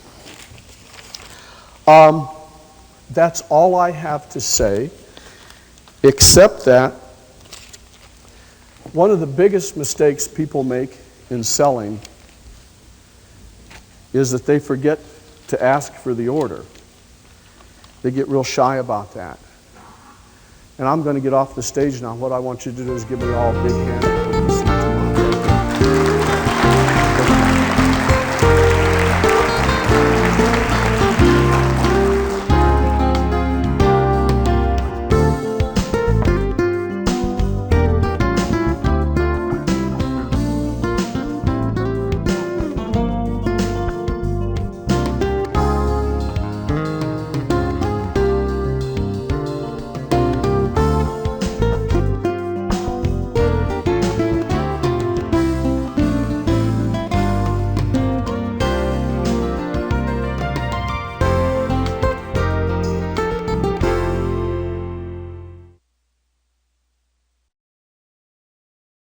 That's all I have to say, except that one of the biggest mistakes people make in selling is that they forget to ask for the order. They get real shy about that. And I'm going to get off the stage now. What I want you to do is give me all a big hand.